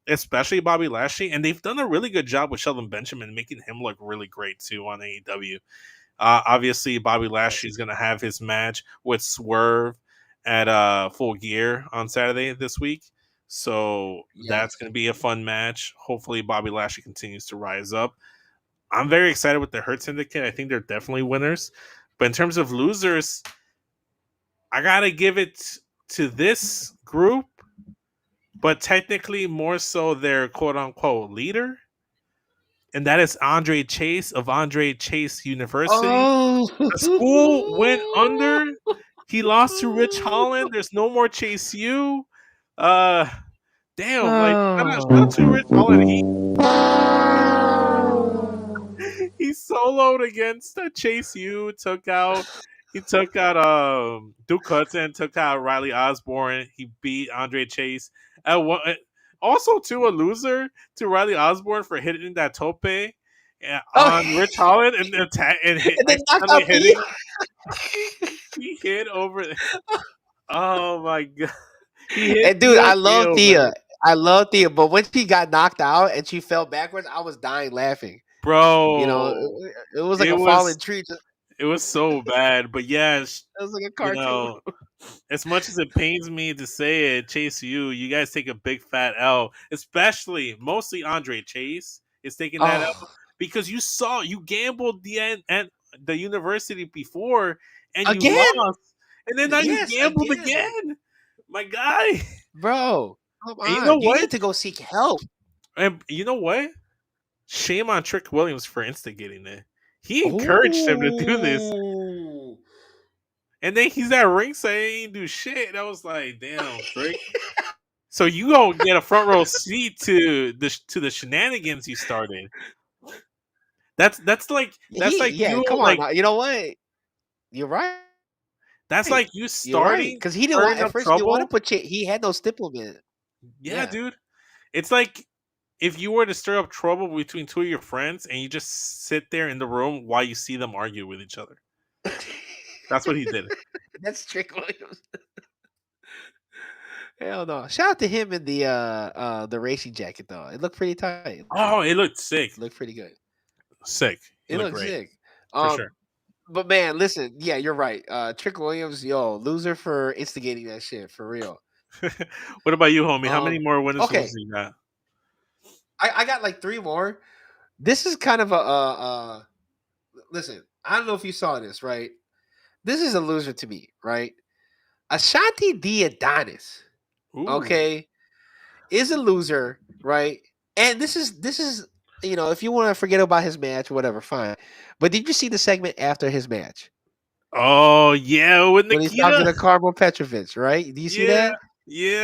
Especially Bobby Lashley, and they've done a really good job with Sheldon Benjamin, making him look really great too on AEW. Obviously, Bobby Lashley is going to have his match with Swerve at Full Gear on Saturday this week. So that's Yes. going to be a fun match. Hopefully, Bobby Lashley continues to rise up. I'm very excited with the Hurt Syndicate. I think they're definitely winners. But in terms of losers, I got to give it to this group, but technically more so their quote unquote leader. And that is Andre Chase of Andre Chase University. Oh. The school went under. He lost to Rich Holland. There's no more Chase U. Uh, damn. Like shout out to Rich Holland. He soloed against Chase U. He took out Duke Hudson. Took out Riley Osborne. He beat Andre Chase. At one, also to a loser to Riley Osborne for hitting that tope on Oh, Rich Holland and attack and hit and then knocked accidentally out Thea. hitting. He hit over. Oh my god! He hit And dude, Thea I love Gale, Thea. man. I love Thea, but when she got knocked out and she fell backwards, I was dying laughing. You know, Bro. it was like It a was falling tree. it was so bad, but yes, It was like a you cartoon. know, as much as it pains me to say it, Chase U, you guys take a big fat L, especially mostly Andre Chase is taking that L Oh, because you gambled the end at the university before and you again? lost, and then now you Yes, gambled again, again, my guy. bro. Come And you on, know you what? need to go seek help. And you know what? Shame on Trick Williams for instigating it. He encouraged him to do this. Ooh. And then he's at ringside and he ain't do shit. And I was like, damn, Trick. So you gonna get a front row seat to the shenanigans you started. That's like Yeah, you come on like now. You know what? You're right. that's like you You're right. starting Because he didn't want stirring at up first. He didn't want to trouble. put. He had no stipulation. Yeah, Yeah. dude. It's like if you were to stir up trouble between two of your friends and you just sit there in the room while you see them argue with each other. That's what he did. That's Trick Williams. Hell no! Shout out to him in the racing jacket though. It looked pretty tight. Oh, it looked sick. It looked pretty good. Sick. He It looked looked great. sick. For sure. But man, listen, yeah, you're right. Trick Williams, yo, loser for instigating that shit for real. What about you, homie? How many Um, more winners okay, losers you got? I got like three more. This is kind of listen. I don't know if you saw this, right? This is a loser to me, right? Ashanti D Adonis, Ooh. okay, is a loser, right? And this is if you want to forget about his match, whatever, fine. But did you see the segment after his match Oh yeah, with when he's talking Nikita. to Carmel Petrovich, right? Do you see Yeah, that?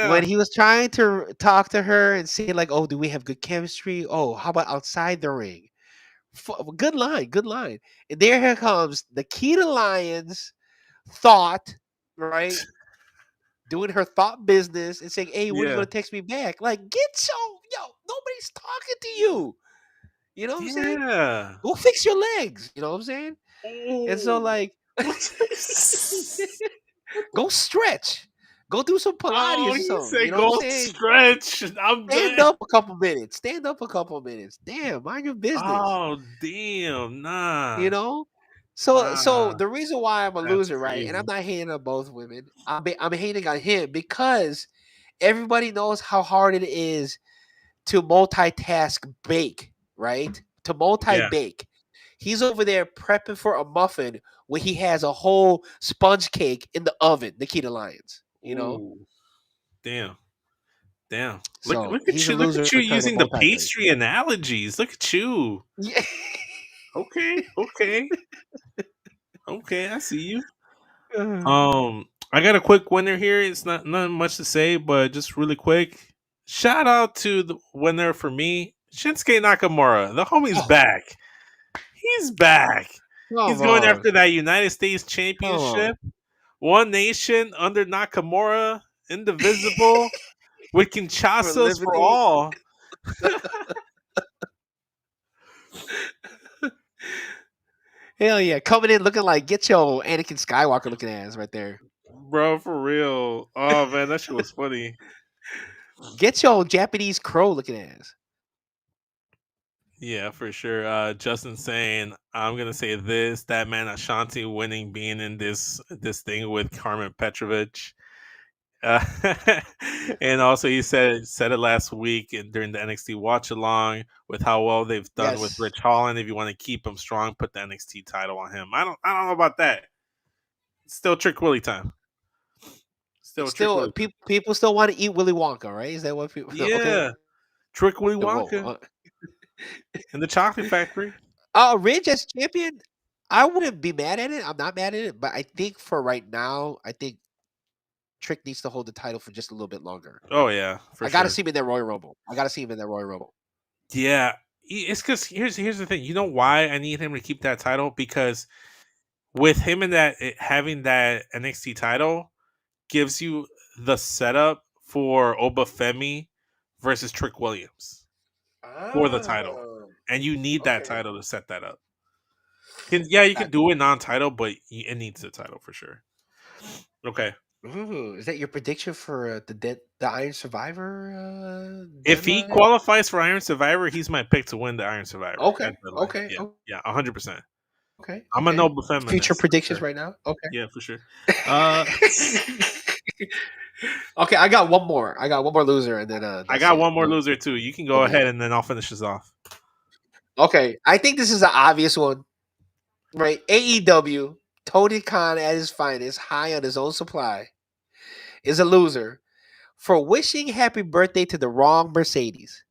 When yeah, he was trying to talk to her and say like, "Oh, do we have good chemistry? Oh, how about outside the ring?" Good line, good line. And there here comes Nikita Lyons, thought, right? Doing her thought business and saying, "Hey, when are you yeah, gonna text me back?" Like, get yo, nobody's talking to you. You know what I'm saying? yeah. Go fix your legs. You know what I'm saying? And so Oh, like what? go stretch. Go do some Pilates Oh, or you something. say You know what I'm go saying? stretch. I'm Stand good. up a couple minutes. Stand up a couple minutes. Damn, mind your business. Oh, damn. Nah. You know. So Nah. the reason why I'm a That's loser, right? And I'm crazy. not hating on both women. I'm hating on him because everybody knows how hard it is to multitask bake, right? To multi Yeah. bake. He's over there prepping for a muffin when he has a whole sponge cake in the oven, Nikita Lyons. You know? Ooh. Damn. Damn. Look So look at he's a you. Look loser at you for trying to using the multi-bake. pastry analogies. Look at you. Yeah. Okay. Okay. Okay. I see you. Uh, I got a quick winner here. It's not much to say, but just really quick. Shout out to the winner for me, Shinsuke Nakamura. The homie's oh, back. He's back. He's come going on. after that United States Come on. Championship. One Nation under Nakamura, indivisible, with For Kinshasas for liberty. all. Hell yeah. Coming in looking like get your Anakin Skywalker looking ass right there. Bro, for real. Oh man, that shit was funny. Get your Japanese crow looking ass. Yeah, for sure. Justin saying, I'm gonna say this, that man Ashanti winning being in this thing with Carmen Petrovich. Uh, and also he said it last week during the NXT watch along with how well they've done with Yes. Rich Holland. If you want to keep him strong, put the NXT title on him. I don't know about that. Still Trick Willie time. Still Trick Still, Willie time. people still want to eat Willy Wonka, right? Is that what people? Okay. Yeah. Trick Willie Whoa. Wonka in the Chocolate Factory. Ridge as champion, I wouldn't be mad at it. I'm not mad at it, but I think for right now, I think Trick needs to hold the title for just a little bit longer. Oh yeah, for I got to sure. see him in that Royal Rumble. I got to see him in that Royal Rumble. Yeah, it's because here's the thing. You know why I need him to keep that title? Because with him and having that NXT title gives you the setup for Obafemi versus Trick Williams for the title, Oh, and you need that okay. title to set that up. Yeah, you can Got do it non-title, but it needs the title for sure. Okay, Ooh, is that your prediction for the Iron Survivor if he deadline? qualifies for Iron Survivor, he's my pick to win the Iron Survivor Okay, at deadline. okay, Yeah, 100%. okay, I'm a okay. Noble Future feminist for predictions sure. right now. Okay. Yeah, for sure. Uh, Okay, I got one more. I got one more loser, and then I that's got it. one more loser too. You can go We'll be ahead out. and then I'll finish this off. Okay, I think this is an obvious one, right? AEW, Tony Khan at his finest, high on his own supply, is a loser for wishing happy birthday to the wrong Mercedes.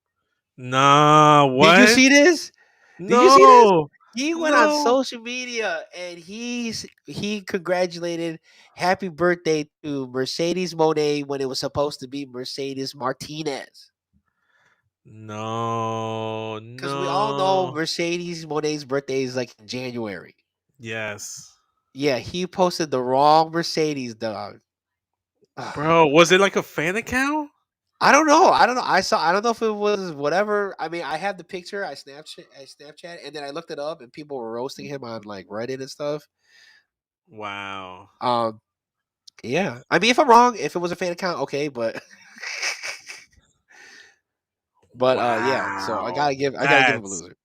Nah, Did you what? see this? Did you see this? No, He went on no. social media and he congratulated happy birthday to Mercedes Monet when it was supposed to be Mercedes Martinez. No, Because we all know no. Mercedes Monet's birthday is like in January. Yes. Yeah, he posted the wrong Mercedes, dog. Ugh. Bro, was it like a fan account? I don't know. I don't know. I don't know if it was whatever. I mean, I have the picture. I Snapchat, and then I looked it up, and people were roasting him on like Reddit and stuff. Wow. Um, yeah. I mean, if I'm wrong, if it was a fan account, okay, but yeah. So Wow. I gotta give him a That's loser.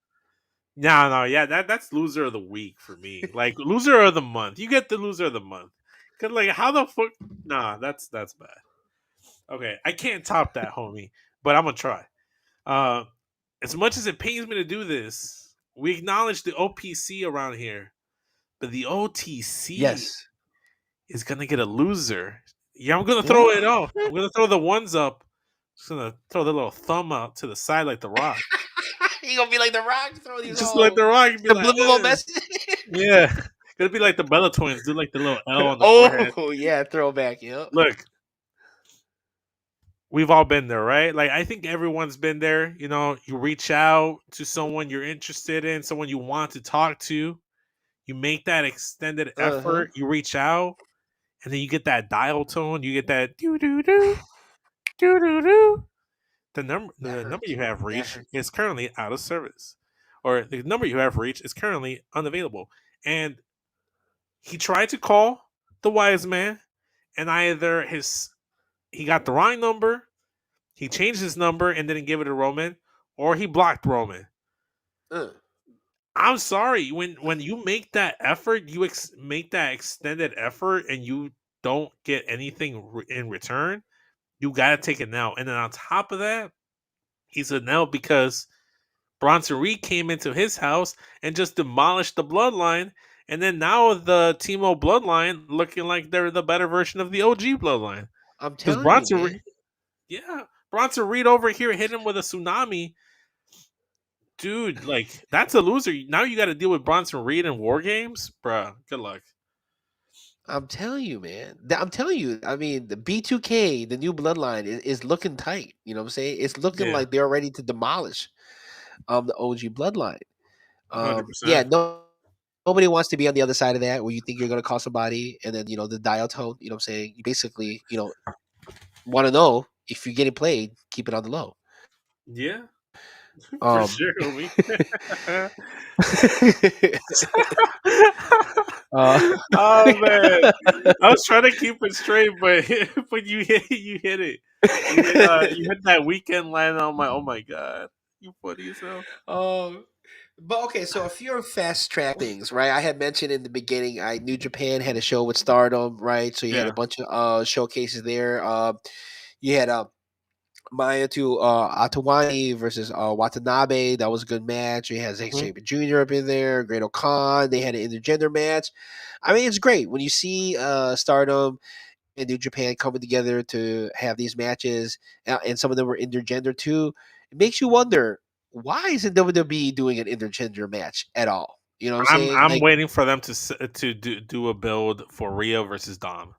no, yeah, that's loser of the week for me. Like loser of the month. You get the loser of the month. Cause like how the fuck nah, that's bad. Okay, I can't top that, homie, but I'm gonna try. Uh, as much as it pains me to do this, we acknowledge the OPC around here, but the OTC Yes. is gonna get a loser. Yeah, I'm gonna throw it What? off. I'm gonna throw the ones up. Just gonna throw the little thumb out to the side like the Rock. You gonna be like the Rock, throw these Just like all the Rock, and be like, subliminal messages? yeah. Gonna be like the Bella twins, do like the little L on the forehead. Oh yeah, throwback. Yep. Look, we've all been there, right? Like I think everyone's been there. You know, you reach out to someone you're interested in, someone you want to talk to. You make that extended Uh huh. effort. You reach out, and then you get that dial tone. You get that doo doo doo doo doo doo. That The number hurts. you have That reached hurts. is currently out of service, or the number you have reached is currently unavailable. And he tried to call the wise man, and either his he got the wrong number, he changed his number and didn't give it to Roman, or he blocked Roman. Uh, I'm sorry. When you make that effort, you make that extended effort, and you don't get anything in return. You gotta take it now. And then on top of that, he's a no because Bronson Reed came into his house and just demolished the bloodline. And then now the Timo bloodline looking like they're the better version of the OG bloodline. I'm Because telling you, man. Bronson Reed over here hit him with a tsunami. Dude, like, that's a loser. Now you got to deal with Bronson Reed in War Games? Bruh, good luck. I'm telling you, man. I'm telling you. I mean, the B2K, the new bloodline, is looking tight. You know what I'm saying? It's looking Yeah, like they're ready to demolish the OG bloodline. Yeah, 100%. no, nobody wants to be on the other side of that where you think you're going to call somebody and then, the dial tone, you know what I'm saying? You basically, want to know if you're getting played, keep it on the low. Yeah, for Um, sure, homie. uh, Oh man, I was trying to keep it straight, but but you hit it. You hit that weekend line. I'm like, oh my god, you funny yourself. um, but okay, so a few fast track things, right? I had mentioned in the beginning, I New Japan had a show with Stardom, right? So you had a Yeah. bunch of showcases there. You had Maya to Atawani versus Watanabe. That was a good match. You had Zack Mhm. Sabre Jr. up in there, Great Khan. They had an intergender match. I mean, it's great when you see Stardom and New Japan coming together to have these matches, and some of them were intergender too. It makes you wonder, why isn't WWE doing an intergender match at all? You know what I'm saying? I'm Like, waiting for them to do a build for Rio versus Dom.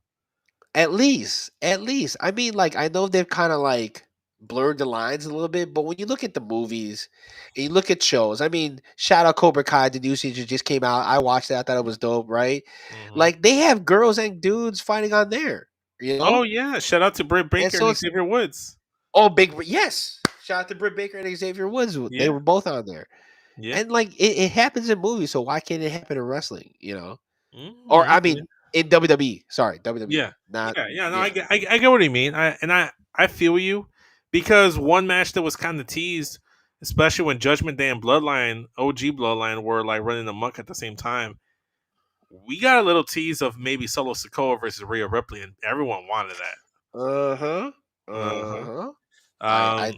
at least. I mean, like, I know they've kind of like blurred the lines a little bit, but when you look at the movies and you look at shows, I mean, shout out Cobra Kai, the new season just came out. I watched it. I thought it was dope, right? Mhm. Like, they have girls and dudes fighting on there, Oh yeah, shout out to Britt And Baker so and it's Xavier Woods. yes. Shout out to Britt Baker and Xavier Woods. They Yeah, were both on there. yeah. And like it happens in movies, so why can't it happen in wrestling? Or I Okay. mean in WWE. Sorry, WWE. Yeah, Not yeah. No, yeah. I get what you mean. I feel you because one match that was kind of teased, especially when Judgment Day and Bloodline, OG Bloodline, were like running amok at the same time. We got a little tease of maybe Solo Sikoa versus Rhea Ripley, and everyone wanted that. Uh-huh. Uh Uh-huh. huh.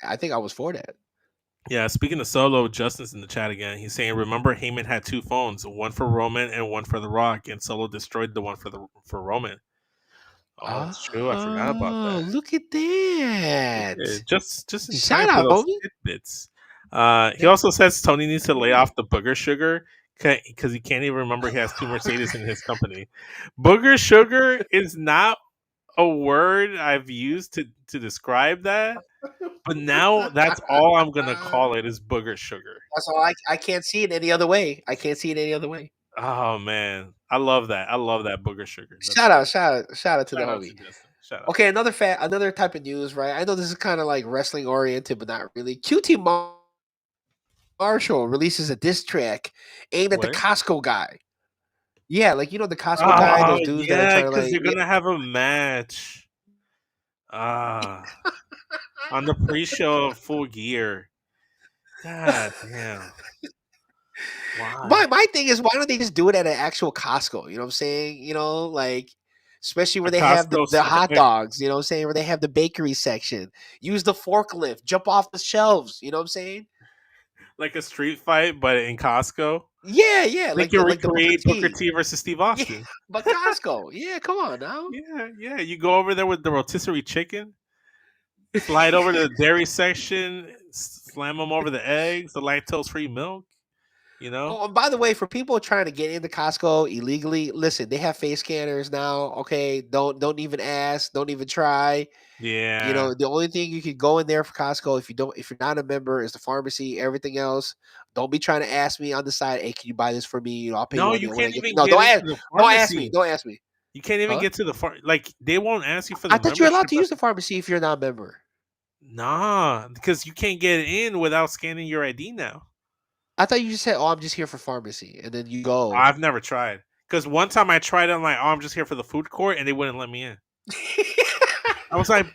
I think I was for that. Yeah. Speaking of Solo, Justin's in the chat again. He's saying, "Remember, Heyman had two phones, one for Roman and one for The Rock, and Solo destroyed the one for Roman." Oh, that's true. I forgot about that. Oh, look at Yeah, that. just in time Shout for out, those homie. tidbits. He also says Tony needs to lay off the booger sugar because he can't even remember he has two Mercedes in his company. Booger sugar is not a word I've used to describe that, but now that's all I'm gonna call it is booger sugar. That's all I can't see it any other way. I can't see it any other way. Oh man, I love that. I love that booger sugar. That's Shout great. out, shout out to the Shout out to homie. Justin. Shout out. Okay, another type of news, right? I know this is kind of like wrestling oriented, but not really. Marshall releases a diss track aimed at the What? Costco guy. Yeah, like the Costco guy, Oh those dudes that are yeah, trying to because like, they're gonna have a match. Ah. On the pre-show of Full Gear. God damn. Why? my thing is, why don't they just do it at an actual Costco? You know what I'm saying? Like, especially A where they have Costco the hot st- dogs. You know what I'm saying? Where they have the bakery section. Use the forklift, jump off the shelves. You know what I'm saying? like a street fight, but in Costco. Yeah, yeah, Like like you the Booker recreate Booker T. T versus Steve Yeah, Austin. but Costco. Yeah, come on now. Yeah, yeah. You go over there with the rotisserie chicken, slide over to the dairy section, slam them over the eggs, the lactose-free milk. You know? Oh, and by the way, for people trying to get into Costco illegally, listen, they have face scanners now. Okay, don't even ask, don't even try. Yeah. The only thing you can go in there for Costco if you're not a member is the pharmacy. Everything else, don't be trying to ask me on the side. Hey, can you buy this for me? I'll pay you No, on you it when I can't get. even No, get don't into ask. the Don't ask me. pharmacy. Don't ask me. You can't even Huh? get to the like they won't ask you for I the thought you're allowed membership. to use the pharmacy if you're not a member. Nah, because you can't get in without scanning your ID now. I thought you just said, "Oh, I'm just here for pharmacy," and then you go. I've never tried. Because one time I tried it, I'm like, oh, I'm just here for the food court, and they wouldn't let me in. I was like,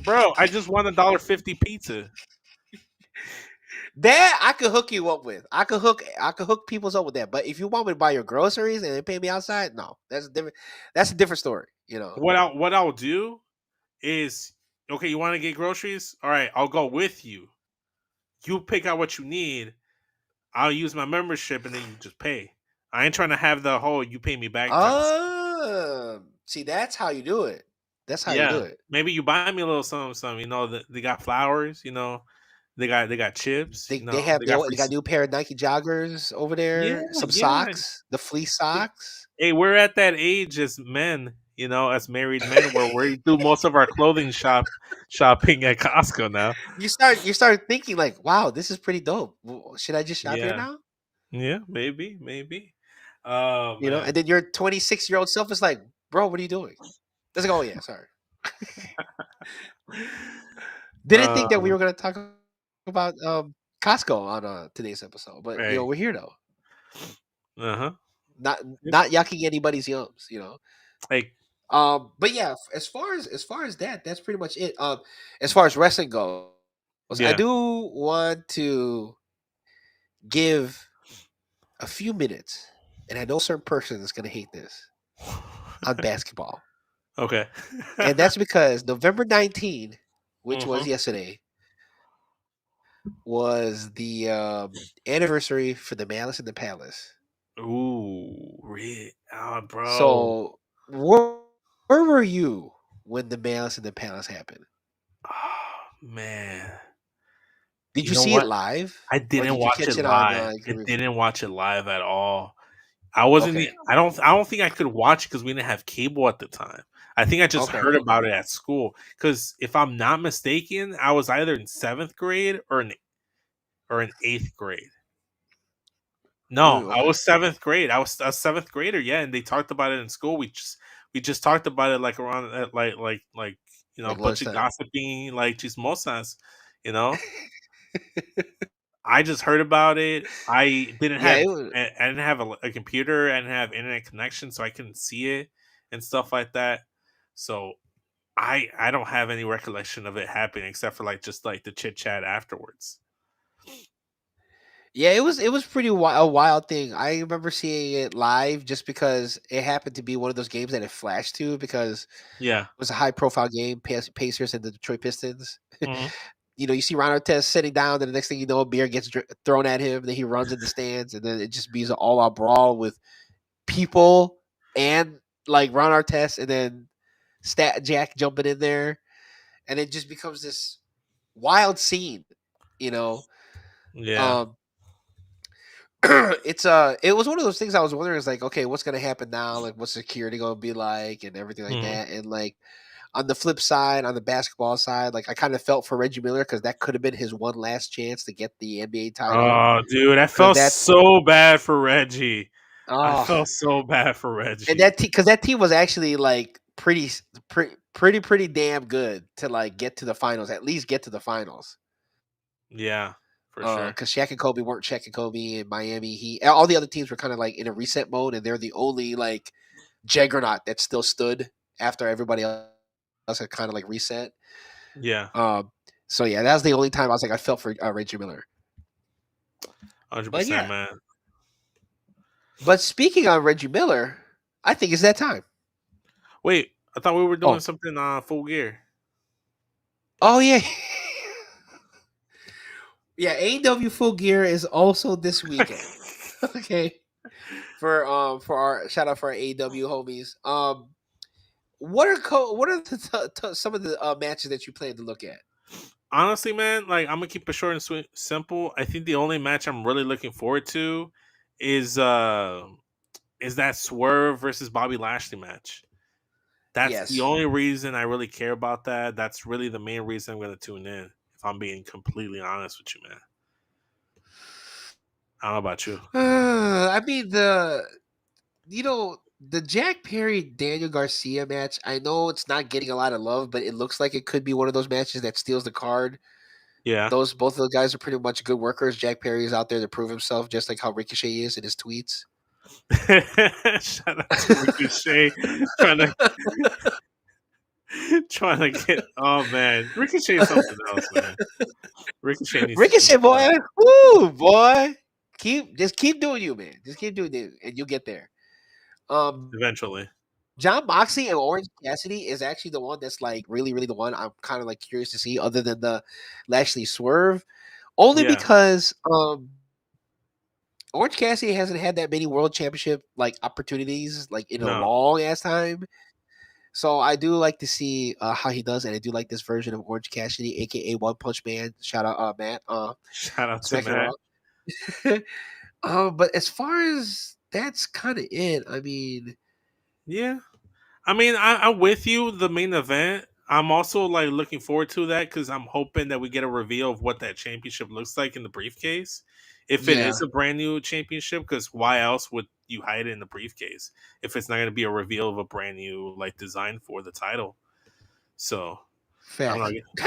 bro, I just want $1.50 pizza. That I could hook you up with. I could hook people's up with that. But if you want me to buy your groceries and then pay me outside, no, that's a different. That's a different story. You know. What I'll do is, okay, you want to get groceries? All right, I'll go with you. You pick out what you need. I'll use my membership and then you just pay. I ain't trying to have the whole you pay me back type of stuff. See, that's how you do it. That's how you do Yeah. it. Maybe you buy me a little something. You know, they got flowers. You know, they got chips. They You they know, have they they, got they got a new pair of Nike joggers over Yeah, there. Some yeah. socks, the fleece socks. Hey, we're at that age as men. You know, as married men, where we do most of our clothing shopping at Costco now. You start thinking like, wow, this is pretty dope. Should I just shop here Yeah, now? yeah, maybe. Oh You know, man. and then your 26-year-old self is like, bro, what are you doing? Let's go. Oh yeah, sorry. Didn't think that we Um, were gonna talk about Costco on today's episode, but hey. we're here though. Uh huh. Not yucking anybody's yums, you know. Hey. But yeah, as far as that, that's pretty much it. As far as wrestling goes, I Yeah. do want to give a few minutes, and I know a certain person is gonna hate this on basketball, Okay. and that's because November 19, which was Mhm. yesterday, was the anniversary for the Malice in the Palace. Ooh, bro. So where were you when the Malice in the Palace happened? Oh, man. Did You you know see it what? live, I or didn't did you watch it catch it on live. I like, didn't watch it live at all. I wasn't. okay, I don't think I could watch it because we didn't have cable at the time. I think I just okay, heard about it at school. Because if I'm not mistaken, I was either in seventh grade or in eighth grade. No, ooh, I okay, was seventh grade. I was a seventh grader. Yeah, and they talked about it in school. We just talked about it like around at you know, like bunch of lunchtime. gossiping like chismosas. You know, I just heard about it. Yeah, it was. I didn't have a computer. I didn't have internet connection, so I couldn't see it and stuff like that. So I don't have any recollection of it happening except for like just like the chit chat afterwards. Yeah, it was pretty a wild thing. I remember seeing it live just because it happened to be one of those games that it flashed to because Yeah. it was a high profile game, Pacers and the Detroit Pistons. Mhm. You know, you see Ron Artest sitting down, and the next thing you know, a beer gets thrown at him. Then he runs in the stands, and then it just be an all-out brawl with people and like Ron Artest, and then Stat Jack jumping in there, and it just becomes this wild scene. You know, Yeah. um, it was one of those things I was wondering is like, okay, what's gonna happen now? Like, what's security gonna be like, and everything like Mhm. that, and like on the flip side, on the basketball side, like I kind of felt for Reggie Miller because that could have been his one last chance to get the NBA title. Oh, dude, I Because felt that, so bad for Reggie. I oh, felt so bad for and Reggie. because that team was actually like pretty damn good to like get to the finals, at least get to the finals. Yeah, for sure. Because Shaq and Kobe weren't Shaq and Kobe in Miami. All the other teams were kind of like in a reset mode, and they're the only like juggernaut that still stood after everybody else had kind of like reset. Yeah, Um, so yeah, that was the only time I was like I felt for Reggie Miller. But 100%, yeah, man. but speaking on Reggie Miller, I think it's that time. Wait, I thought we were doing Oh, something Full Gear. oh yeah, yeah. AEW Full Gear is also this weekend. Okay, for our shout out for our AEW homies. What are some of the matches that you plan to look at? Honestly, man, like I'm gonna keep it short and sweet, simple. I think the only match I'm really looking forward to is uh is that Swerve versus Bobby Lashley match. That's the Yes. only reason I really care about that. That's really the main reason I'm gonna tune in. If I'm being completely honest with you, man. I don't know about you. I mean the Jack Perry Daniel Garcia match. I know it's not getting a lot of love, but it looks like it could be one of those matches that steals the card. Yeah. Those both of the guys are pretty much good workers. Jack Perry is out there to prove himself, just like how Ricochet is in his tweets. Shout out to Ricochet trying to Trying to get. Oh man, Ricochet is something else, man. Ricochet needs to Ricochet, change boy. that Woo, boy. Keep doing you, man. Just keep doing it, and you'll get there. eventually. John Moxley and Orange Cassidy is actually the one that's like really, really the one I'm kind of like curious to see, other than the Lashley swerve, only Yeah. because Orange Cassidy hasn't had that many World Championship like opportunities like in a No. long ass time. So I do like to see how he does, and I do like this version of Orange Cassidy, aka One Punch Man. Shout out Matt, Shout out to Smack It Matt. Raw. But as far as that's kind of it. I mean, Yeah. I mean, I'm with you. The main event. I'm also like looking forward to that because I'm hoping that we get a reveal of what that championship looks like in the briefcase. If it is yeah, a brand new championship, because why else would you hide it in the briefcase if it's not going to be a reveal of a brand new like design for the title? So I don't know. facts. Can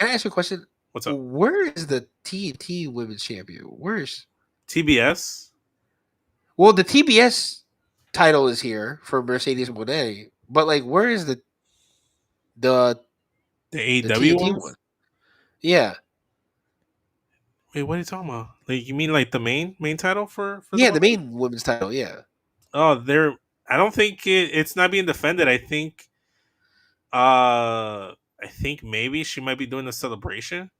I ask you a question? What's up? Where is the TNT Women's Champion? Where's TBS, well, the TBS title is here for Mercedes Monet, but like, where is the the the AEW TNT ones. one? Yeah, Wait, what are you talking about? Like you mean like the main title for the yeah, the women? main women's title. Yeah, Oh, they're. I don't think it's not being defended. I think maybe she might be doing a celebration.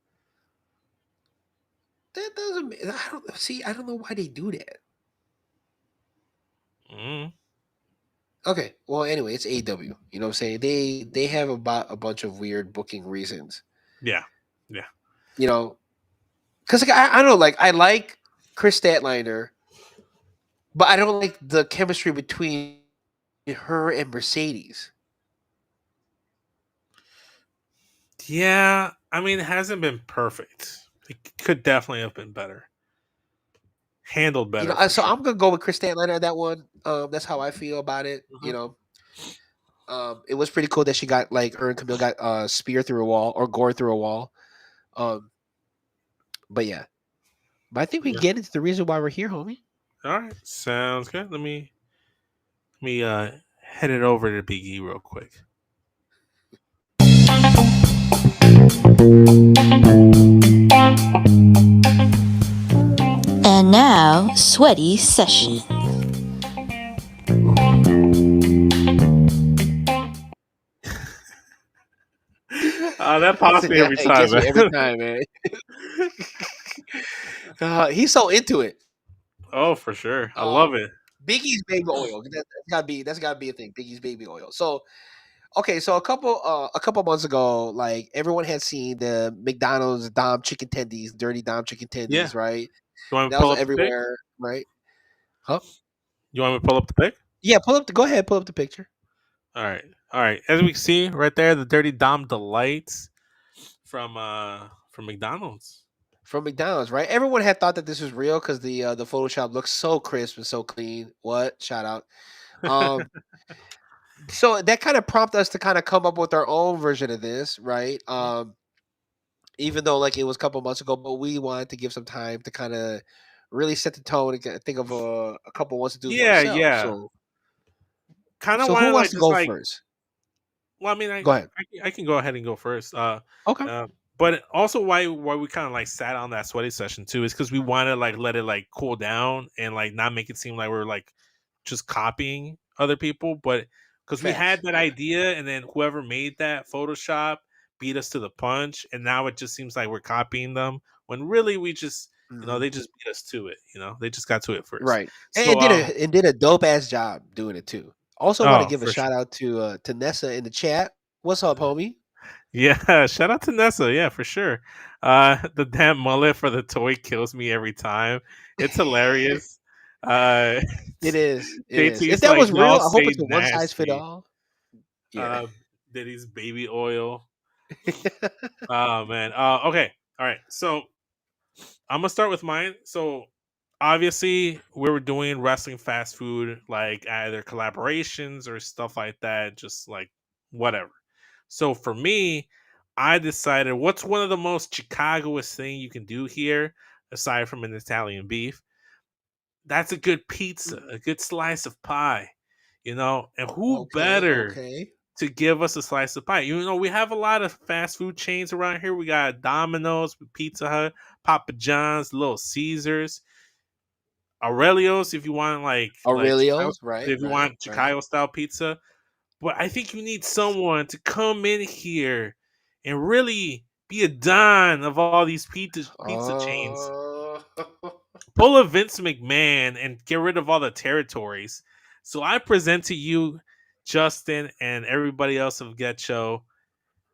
that doesn't. I don't see. I don't know why they do that. Mm, Okay, well, anyway, it's AEW. You know what I'm saying? They have about a bunch of weird booking reasons. yeah, yeah, You know, because like I don't know, like I like Chris Statlander, but I don't like the chemistry between her and Mercedes. yeah. I mean, it hasn't been perfect. It could definitely have been better, handled You know, better for so sure. I'm gonna go with Chris Statlander on that one. That's how I feel about it. Mhm. You know, it was pretty cool that she got like her and Camille got spear through a wall or gore through a wall. Um, but yeah, but I think we Yeah. get into the reason why we're here, homie. All right, sounds good. Let me head it over to Big E real quick. And now, Sweaty Session. That pops me every It time, gets me every man. time, man. He's so into it. Oh, for sure. I Um, love it. Biggie's baby oil. That's gotta be a thing. Biggie's baby oil. So okay, so a couple months ago, like everyone had seen the McDonald's Dom chicken tendies, dirty Dom chicken Yeah. tendies, right? You want me to That was pull up the pic? everywhere, right? Huh? You want me to pull up the pic? Yeah, go ahead, pull up the picture All right. All right. As we can see right there, the Dirty Dom Delights from McDonald's. from McDonald's, right? Everyone had thought that this was real because the Photoshop looks so crisp and so clean. What? Shout out. Um, so that kind of prompted us to kind of come up with our own version of this, right? Even though like it was a couple months ago, but we wanted to give some time to kind of really set the tone and think of a couple ones to do for Yeah, ourselves. yeah. So, Kind of so want who to wants like to just go like. first? Well, I mean, Go ahead. I can go ahead and go first. Okay. But also why we kind of like sat on that sweaty session too is because we want to like let it like cool down and like not make it seem like we're like just copying other people, but because we had Facts. that idea and then whoever made that Photoshop beat us to the punch, and now it just seems like we're copying them when really we just Mhm. they just beat us to it. They just got to it first. Right. And So it did a dope ass job doing it too. Also want to oh give a for sure. shout out to Nessa in the chat. What's up, homie? Yeah, shout out to Nessa. Yeah, for sure. The damn mullet for the toy kills me every time. It's hilarious. Uh, It is. It is. If JT's that like, was real, y'all I hope say it's a one size fit nasty. all. Yeah. Diddy's baby oil. Oh man. Okay. All right. So I'm gonna start with mine. So obviously we were doing wrestling fast food, like either collaborations or stuff like that, just like whatever. So for me, I decided what's one of the most Chicagoist thing you can do here, aside from an Italian beef. That's a good pizza, a good slice of pie, and who Okay. better Okay. to give us a slice of pie. You know, we have a lot of fast food chains around here. We got Domino's, Pizza Hut, Papa John's, Little Caesars, Aurelio's if you want like Chicago, Aurelio's, right, if you right, want right. Chicago style pizza. But I think you need someone to come in here and really be a don of all these pizza chains. Oh, Pull a Vince McMahon and get rid of all the territories. So I present to you, Justin, and everybody else of Getcho,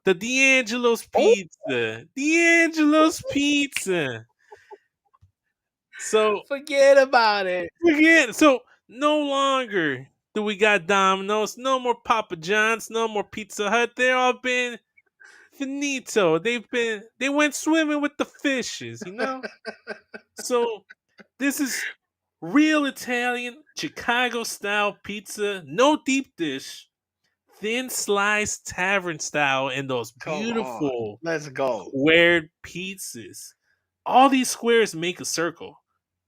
the D'Angelo's oh, Pizza. D'Angelo's Pizza. So forget about it. again, so no longer do we got Domino's, no more Papa John's, no more Pizza Hut. They're all been finito. They went swimming with the fishes, you know? So this is real Italian Chicago style pizza, no deep dish, thin sliced tavern style, and those Come on, beautiful let's go. squared pizzas. All these squares make a circle,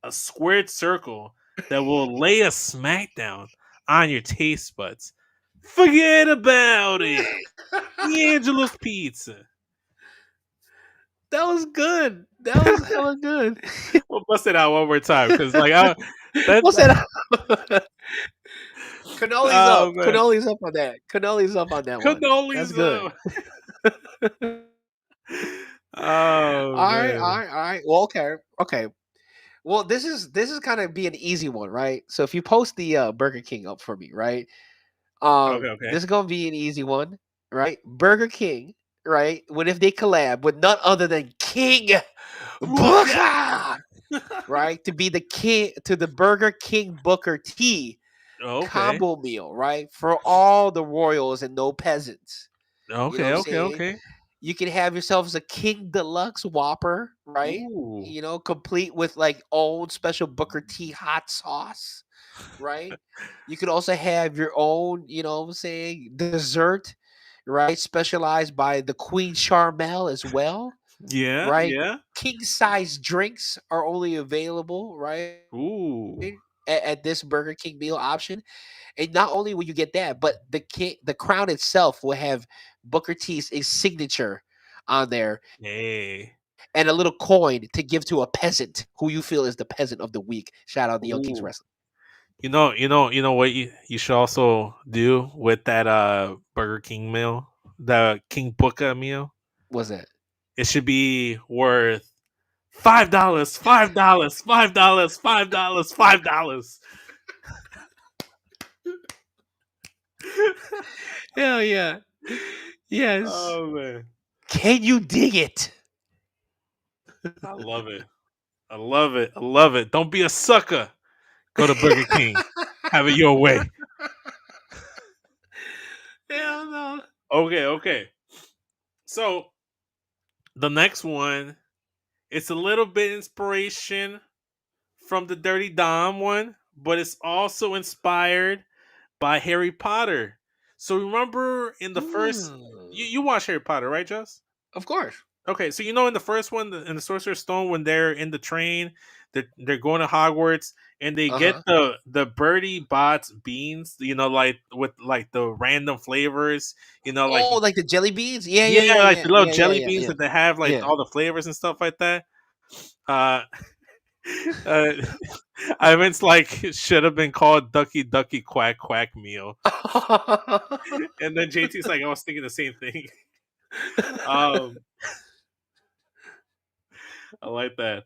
a squared circle that will lay a smackdown on your taste buds. Forget about it. D'Angelo's Pizza. That was good. That was hella good. We'll bust it out one more time because, like, that. What's that? Cannoli's Oh up. man, Cannoli's up on that. Cannoli's up on that one. That's cannolis good. up. Oh All right, man. all right, all right. Well, okay, okay. Well, this is kind of be an easy one, right? So if you post the Burger King up for me, right? Okay, okay. This is gonna be an easy one, right? Burger King, right? What if they collab with none other than King Booker, right? To be the king to the Burger King Booker T Okay, combo meal, right? For all the royals and no peasants. You know what okay, I'm okay, saying? okay. You can have yourselves a King Deluxe Whopper, right? Ooh, You know, complete with like old special Booker T hot sauce, right? You could also have your own, you know what I'm saying, dessert, right? Specialized by the Queen Charmel as well, yeah, right? yeah. King size drinks are only available, right? Ooh, At this Burger King meal option. And not only will you get that, but the crown itself will have Booker T's signature on there hey, and a little coin to give to a peasant who you feel is the peasant of the week. Shout out to Young Kings ooh. Wrestling. You know what you should also do with that Burger King meal, the King Booker meal. What's that? It should be worth $5, $5, $5, $5, $5. Hell yeah. Yes. Oh man, Can you dig it? I love it. I love it. I love it. Don't be a sucker. Go to Burger King. Have it your way. Hell no. Okay, okay. So the next one, it's a little bit inspiration from the Dirty Dom one, but it's also inspired by Harry Potter. So remember in the first, you Mm, watch Harry Potter, right, Just? of course. Okay, so you know in the first one, in the Sorcerer's Stone, when they're in the train, they're going to Hogwarts, and they get Uh-huh. the Birdie Bots beans, like with like the random flavors, like Oh, like the jelly beans? Yeah, yeah, yeah, yeah, like yeah, the little yeah, yeah, jelly yeah, beans yeah. that they have, like Yeah. all the flavors and stuff like that. Uh, uh Ivan's like should have been called Ducky Ducky Quack Quack meal, and then JT's like I was thinking the same thing. Um, I like that.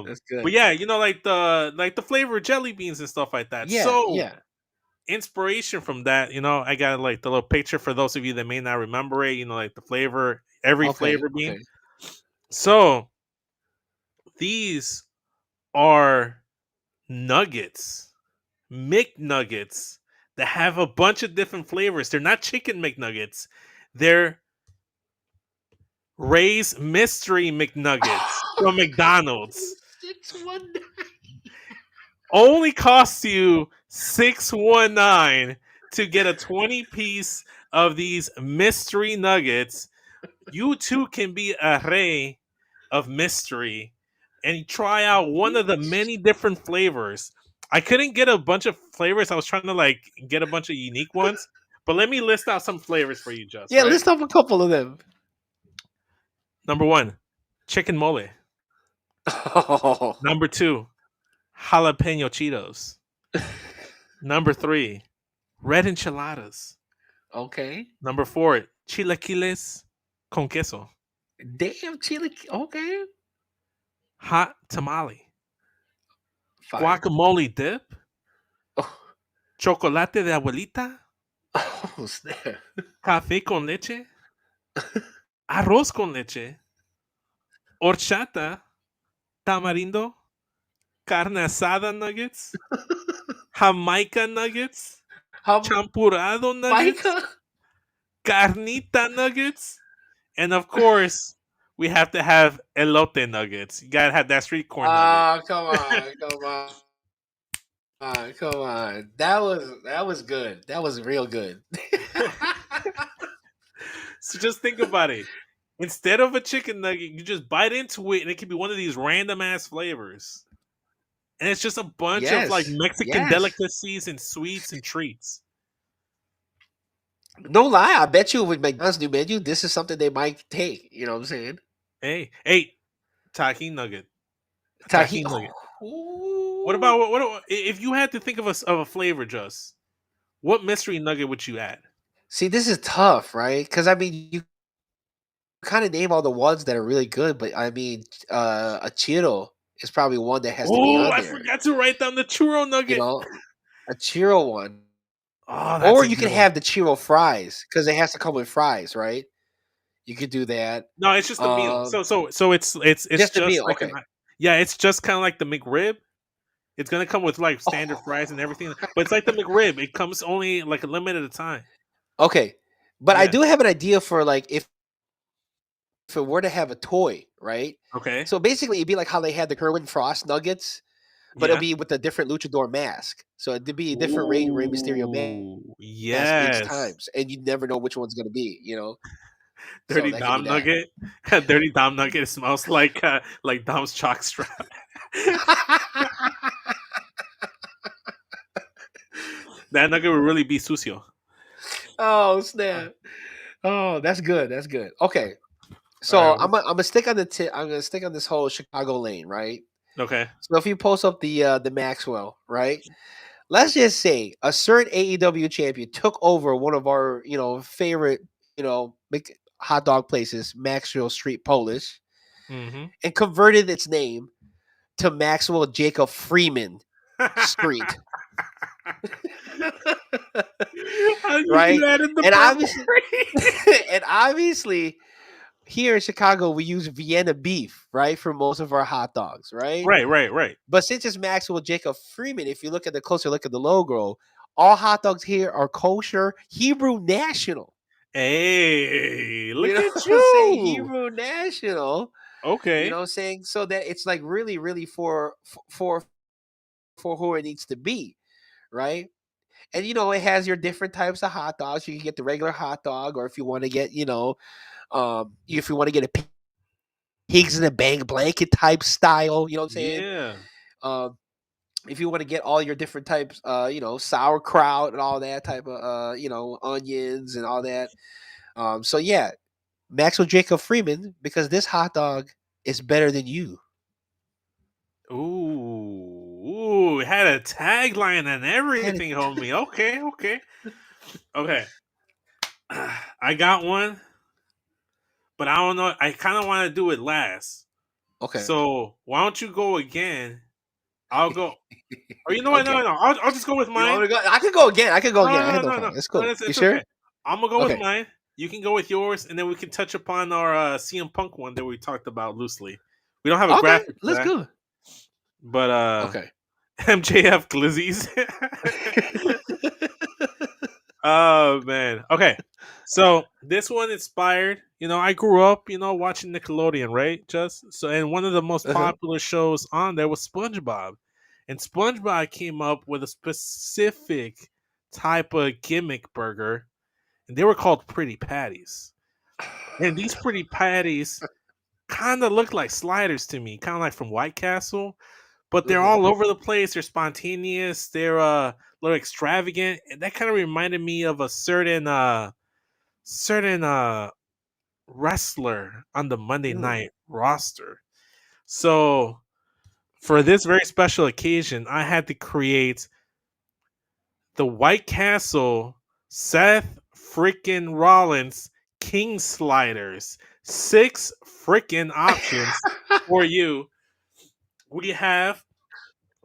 That's But good. yeah, like the flavor of jelly beans and stuff like that. Yeah, So yeah. inspiration from that, I got like the little picture for those of you that may not remember it. Like the flavor, every Okay, flavor bean. okay. So these are nuggets, McNuggets that have a bunch of different flavors. They're not chicken McNuggets. They're Ray's Mystery McNuggets from McDonald's. 619. Only costs you $6.19 to get a 20-piece of these mystery nuggets. You too can be a Ray of mystery and try out one of the many different flavors. I couldn't get a bunch of flavors. I was trying to like get a bunch of unique ones, But let me list out some flavors for you, Just. Yeah, Right? list off a couple of them. Number 1, chicken mole. Oh, Number 2, jalapeno Cheetos. Number 3, red enchiladas. okay. Number 4, chilaquiles con queso. Damn, chili. Okay. Hot tamale. Fire. Guacamole dip. Oh, Chocolate de abuelita. oh snap. Café con leche. Arroz con leche. Horchata. Tamarindo. Carne asada nuggets. Jamaica nuggets. How Champurrado nuggets. Micah? Carnita nuggets. And of course, we have to have elote nuggets. You gotta have that street corn nugget. Come on, come on. That was good. That was real good. So just think about it. Instead of a chicken nugget, you just bite into it, and it can be one of these random ass flavors. And it's just a bunch of like Yes, Mexican yes. delicacies and sweets and treats. No lie, I bet you with McDonald's new menu, this is something they might take. You know what I'm saying? Hey, tahini nugget. A Tahini. tahini nugget. Oh. What about if you had to think of a flavor, Just what mystery nugget would you add? See, this is tough, right? Because I mean, you kind of name all the ones that are really good, but I mean, a Cheeto is probably one that has to be Oh, on I there. forgot to write down the churro You nugget. know, a Cheeto one. Oh, that's Or a you can good one. have the Cheeto fries because it has to come with fries, right? You could do that. No, it's just a meal. So it's Just just a meal, like okay. yeah, it's just kind of like the McRib. It's gonna come with like standard fries and everything, but it's like the McRib. It comes only like a limited time. Okay, but I Yeah. do have an idea for like if it were to have a toy, right? Okay. So basically, it'd be like how they had the Kerwin Frost Nuggets, but Yeah. it'll be with a different luchador mask. So it'd be a different Rey Mysterio Ooh, mask each yes. times, and you never know which one's gonna be. You know, so Dirty that could be Dom that. Nugget. Dirty Dom Nugget smells like Dom's chalk strap. That nugget would really be sucio. Oh snap! Oh, that's good. That's good. Okay, so All right. I'm gonna stick on I'm gonna stick on this whole Chicago lane, right? Okay. So if you post up the Maxwell, right? Let's just say a certain AEW champion took over one of our favorite hot dog places, Maxwell Street Polish, Mm-hmm. and converted its name to Maxwell Jacob Freeman Street. How do you Right? do that in the And purple? obviously here in Chicago we use Vienna beef, right, for most of our hot dogs, right? Right. But since it's Maxwell Jacob Freeman, if you look at the closer look at the logo, all hot dogs here are kosher Hebrew national. Hey, look You know at what I'm saying? you. Hebrew national. You Okay. know what I'm saying? So that it's like really, really for who it needs to be, right? And it has your different types of hot dogs. You can get the regular hot dog, or if you want to get, if you want to get a pigs in a bang blanket type style, you know what I'm saying? Yeah. Um, if you want to get all your different types, sauerkraut and all that type of, onions and all that. So yeah, Maxwell Jacob Freeman, because this hot dog is better than you. Ooh, it had a tagline and everything, homie. Okay. I got one, but I don't know. I kind of want to do it last. Okay. So why don't you go again? I'll go. Or you know what? Okay. No. I'll just go with You want mine. me to go? I could go again. I had no No. problem. It's cool. It's You sure? okay. I'm gonna go Okay. with mine. You can go with yours, and then we can touch upon our CM Punk one that we talked about loosely. We don't have a Okay, graphic for let's that, go. but Okay. MJF Glizzies. Oh man. Okay. So this one inspired, I grew up, watching Nickelodeon, right? And one of the most Uh-huh. popular shows on there was SpongeBob. And SpongeBob came up with a specific type of gimmick burger, and they were called Pretty Patties. And these Pretty Patties kind of look like sliders to me, kind of like from White Castle, but they're Mhm. all over the place. They're spontaneous. They're little extravagant, and that kind of reminded me of a certain wrestler on the Monday night roster. So for this very special occasion, I had to create the White Castle Seth freaking Rollins King sliders. 6 freaking options for you. We have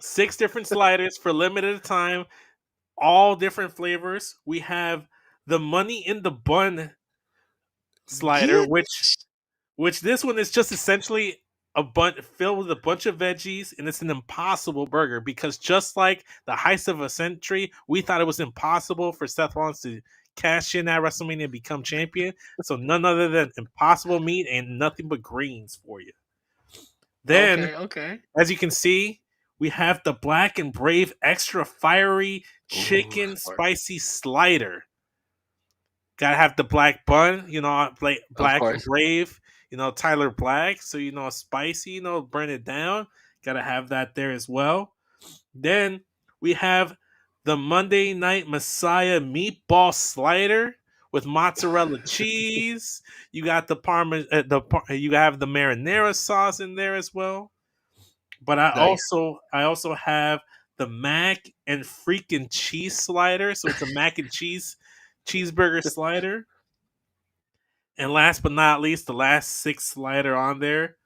6 different sliders for limited time, all different flavors. We have the Money in the Bun slider, Get which this one is just essentially a bun filled with a bunch of veggies, and it's an impossible burger because just like the heist of a century, we thought it was impossible for Seth Rollins to cash in at WrestleMania and become champion. So none other than impossible meat and nothing but greens for you. Then, okay. as you can see, we have the Black and Brave extra fiery chicken spicy slider. Gotta have the black bun, Black and course. Brave, Tyler Black. So, spicy, burn it down. Gotta have that there as well. Then we have the Monday Night Messiah meatball slider with mozzarella cheese. You got the you have the marinara sauce in there as well. But I Nice. also have the mac and freaking cheese slider. So it's a mac and cheese cheeseburger slider. And last but not least, the last 6 slider on there,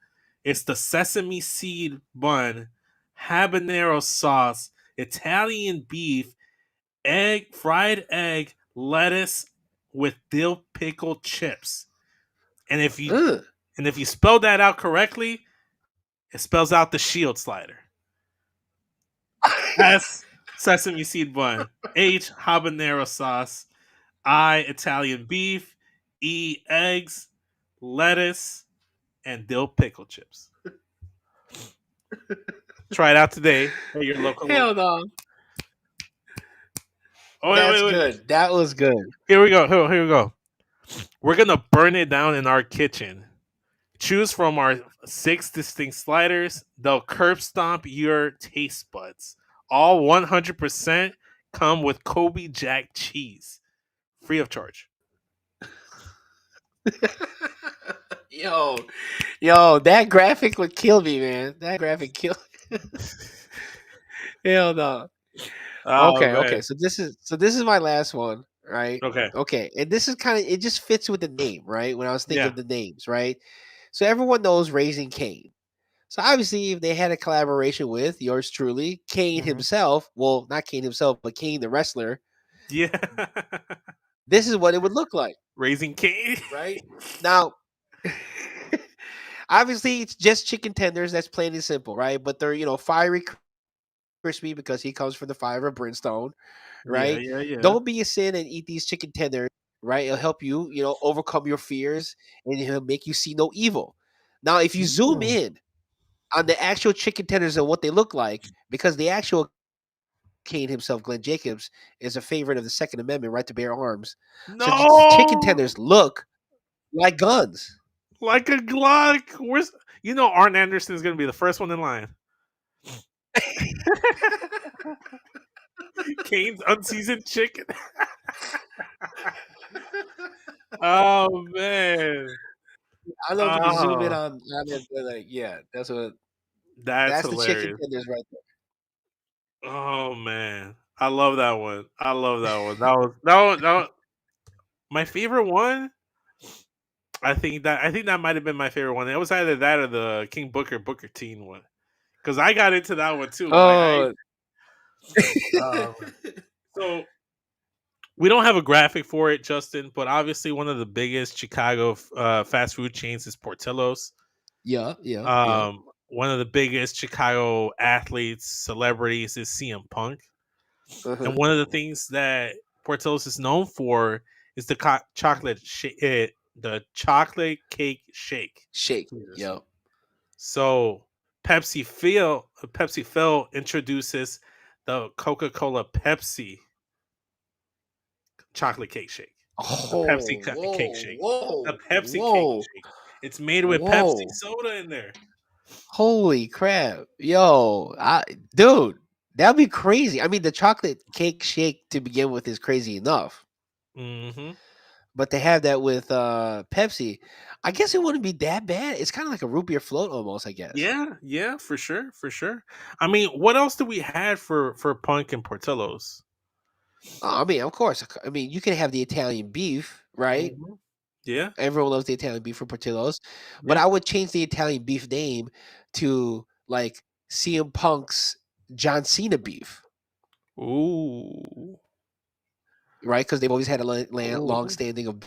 it's the sesame seed bun, habanero sauce, Italian beef, fried egg, lettuce with dill pickle chips. And if you spell that out correctly, it spells out the shield slider. S sesame seed bun, H habanero sauce, I Italian beef, E eggs, lettuce, and dill pickle chips. Try it out today at your local. Hell no. Oh, That's wait. good. That was good. Here we go. Here we go. We're gonna burn it down in our kitchen. Choose from our 6 distinct sliders. They'll curb stomp your taste buds. All 100% come with Kobe Jack cheese, free of charge. Yo, that graphic would kill me, man. That graphic kill. Hell no. Oh, Okay, man. okay. So this is my last one, right? Okay. Okay, and this is kind of it just fits with the name, right? When I was thinking Yeah. of the names, right? So everyone knows Raising Cain. So obviously, if they had a collaboration with yours truly, Kane Mhm. himself, well, not Kane himself, but Kane the wrestler, Yeah. this is what it would look like, Raising Cain. right? Now, obviously, it's just chicken tenders. That's plain and simple, right? But they're fiery, crispy because he comes from the fire of brimstone, right? Yeah. Don't be a sin and eat these chicken tenders, right? It'll help you, overcome your fears and it'll make you see no evil. Now, if you zoom in on the actual chicken tenders and what they look like, because the actual Kane himself, Glenn Jacobs, is a favorite of the Second Amendment, right to bear arms. So the chicken No, tenders look like guns. like a Glock. Arn Anderson is gonna be the first one in line. Kane's unseasoned chicken. Oh man. I don't know if you can zoom in Oh, on it, but yeah, that's that's the chicken hilarious. tenders right there. Oh man, I love that one. I love that one. That was my favorite one. I think that might have been my favorite one. It was either that or the King Booker T one, because I got into that one too. Oh, Um, so we don't have a graphic for it, Justin, but obviously one of the biggest Chicago fast food chains is Portillo's. yeah. One of the biggest Chicago athletes, celebrities is CM Punk. Uh-huh. And one of the things that Portillo's is known for is the the chocolate cake shake. Shake. Yeah. So Pepsi Phil introduces the Coca-Cola Pepsi chocolate cake shake. Oh, Cake shake. The Pepsi whoa. cake shake. It's made with Pepsi soda in there. Holy crap. Yo, dude, That'd be crazy. I mean, the chocolate cake shake to begin with is crazy enough, Mm-hmm. but to have that with Pepsi, I guess it wouldn't be that bad. It's kind of like a root beer float almost, I guess. Yeah, yeah, for sure, for sure. I mean, what else do we had for Punk and Portillo's? I mean, of course. I mean, you can have the Italian beef, right? Hmm. Yeah, Everyone loves the Italian beef from Portillo's, but yeah. I would change the Italian beef name to like CM Punk's John Cena beef, Ooh, right? Because they've always had a long ooh. standing of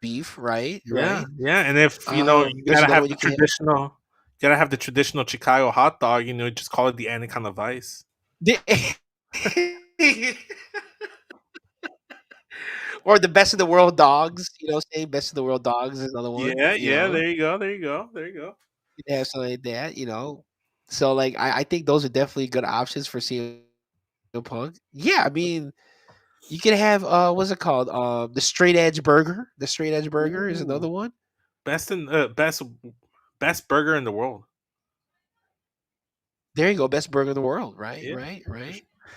beef, right? Yeah, Right. yeah. And if you There's gotta another have one the you can have. traditional, gotta have the traditional Chicago hot dog. Just call it the Anaconda Vice. The- or the best of the world dogs, saying best of the world dogs is another one, Yeah, yeah. There you go. There you go. There you go. You can have something like that. So like I think those are definitely good options for CM Punk. Yeah, I mean you can have what's it called? The straight edge burger. The straight edge burger is another Ooh, one. best burger in the world. There you go, best burger in the world. Right, Yeah, right, for right.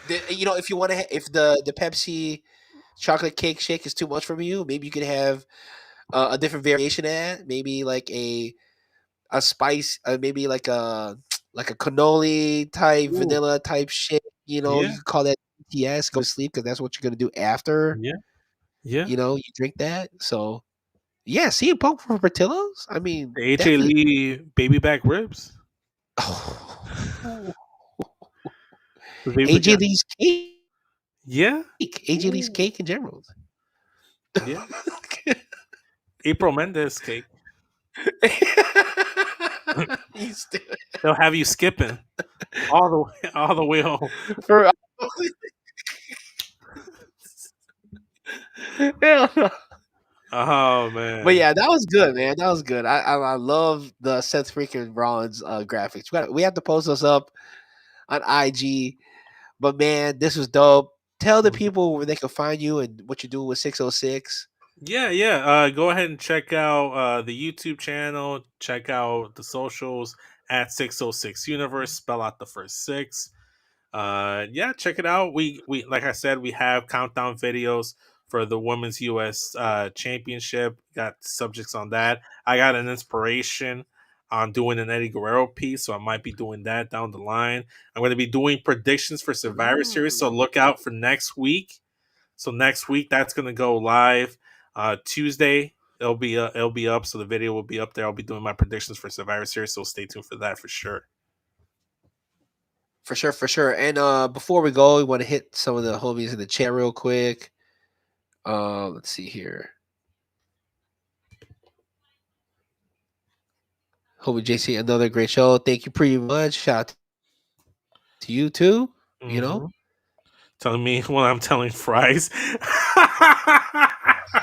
sure. If you want to, if the Pepsi chocolate cake shake is too much for you, maybe you could have a different variation of that. Maybe like a spice, maybe like a cannoli type, Ooh, vanilla type shake. yeah, You could call that BTS. Go to sleep because that's what you're gonna do after. yeah, yeah. You drink that. So yeah, CM Punk for Portillo's. I mean, The AJ definitely. Lee baby back ribs. Oh, The baby AJ back. Lee's cake. Yeah. AJ Lee's Ooh, cake in general. yeah. April Mendez cake. You still- They'll have you skipping all the way, all the way home. for Hell no. Oh But man. yeah, that was good, man. That was good. I love the Seth freaking Rollins graphics. We have to post those up on IG. But man, this was dope. Tell the Mhm. people where they can find you and what you're doing with 606. Yeah, yeah. Go ahead and check out the YouTube channel. Check out the socials at 606 Universe. Spell out the first six. Yeah, check it out. We like I said, we have countdown videos for the women's US championship. Got subjects on that. I got an inspiration on doing an Eddie Guerrero piece, so I might be doing that down the line. I'm going to be doing predictions for Survivor Series, so Mm. look out for next week. So next week that's going to go live Tuesday. It'll be up, so the video will be up there. I'll be doing my predictions for Survivor Series, so stay tuned for that for sure. For sure, for sure. And before we go, we want to hit some of the homies in the chat real quick. Let's see here. Homie JC, another great show. Thank you pretty much. Shout out to you too. You know. Mm-hmm. Telling me when I'm telling fries.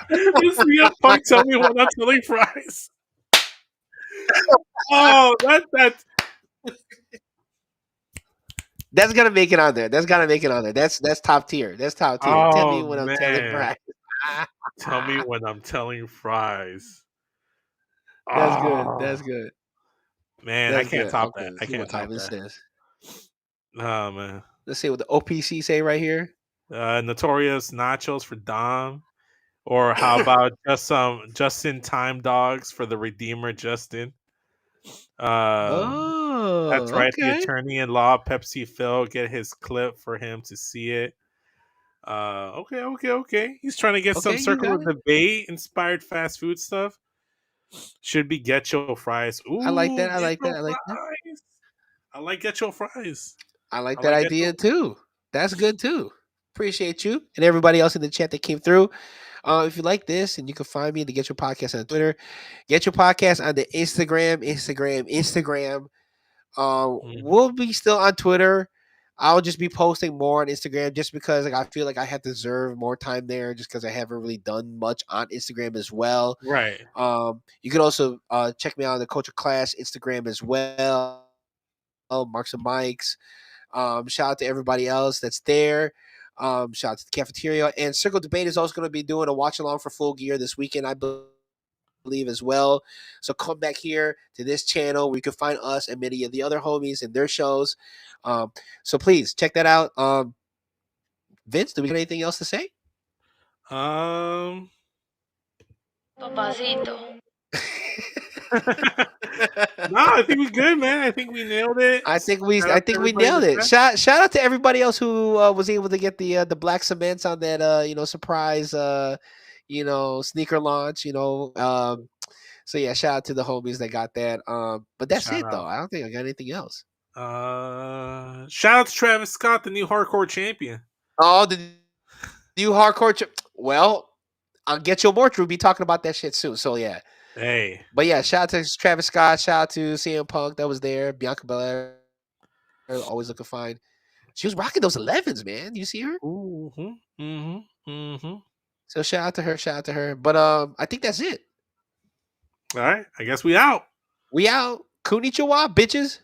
This CM Punk tell me when I'm telling fries. Oh, That's gonna make it on there. That's gotta make it on there. That's top tier. That's top tier. Tell me oh when I'm telling man. Brian. Tell me when I'm telling fries. That's good. That's Oh good. man, I That's can't good. top Okay, that. I let's see can't what top Ivan that. says. Oh man. Let's see what the OPC say right here. Notorious nachos for Dom. Or how about just some just in time dogs for the Redeemer Justin? That's Oh, right. The okay. attorney-in-law, Pepsi Phil, get his clip for him to see it. Okay, okay, okay. He's trying to get some Okay, you circle got of it. debate inspired fast food stuff. Should be Getcho fries. I like Ooh, that. I like that. Getcho I like that. fries. I like Getcho fries. I like I that like Getcho. idea too. That's good too. Appreciate you and everybody else in the chat that came through. If you like this, and you can find me to Get Your Podcast on Twitter, Get Your Podcast on the Instagram. Mhm. We'll be still on Twitter. I'll just be posting more on Instagram just because like I feel like I have to deserve more time there just because I haven't really done much on Instagram as well. Right. You can also check me out on the Culture Class Instagram as well. Marks and Mikes. Shout out to everybody else that's there. Shout out to the cafeteria and Circle Debate is also going to be doing a watch along for Full Gear this weekend, I believe. believe, as well. So come back here to this channel where you can find us and many of the other homies and their shows. So please check that out. Vince, do we have anything else to say? Papacito. No, I think we good, man. I think we nailed it. I think we Shout out to everybody in nailed the it. chat. Shout out to everybody else who was able to get the black cements on that surprise sneaker launch. So yeah, shout out to the homies that got that. But that's Shout it though. out. I don't think I got anything else. Shout out to Travis Scott, the new hardcore champion. Oh, the new hardcore. Well, I'll get you more. We'll be talking about that shit soon. So yeah. Hey. But yeah, shout out to Travis Scott. Shout out to CM Punk that was there. Bianca Belair, always looking fine. She was rocking those 11s, man. You see her? So shout out to her. Shout out to her. But I think that's it. All right. I guess we out. We out. Konnichiwa, bitches.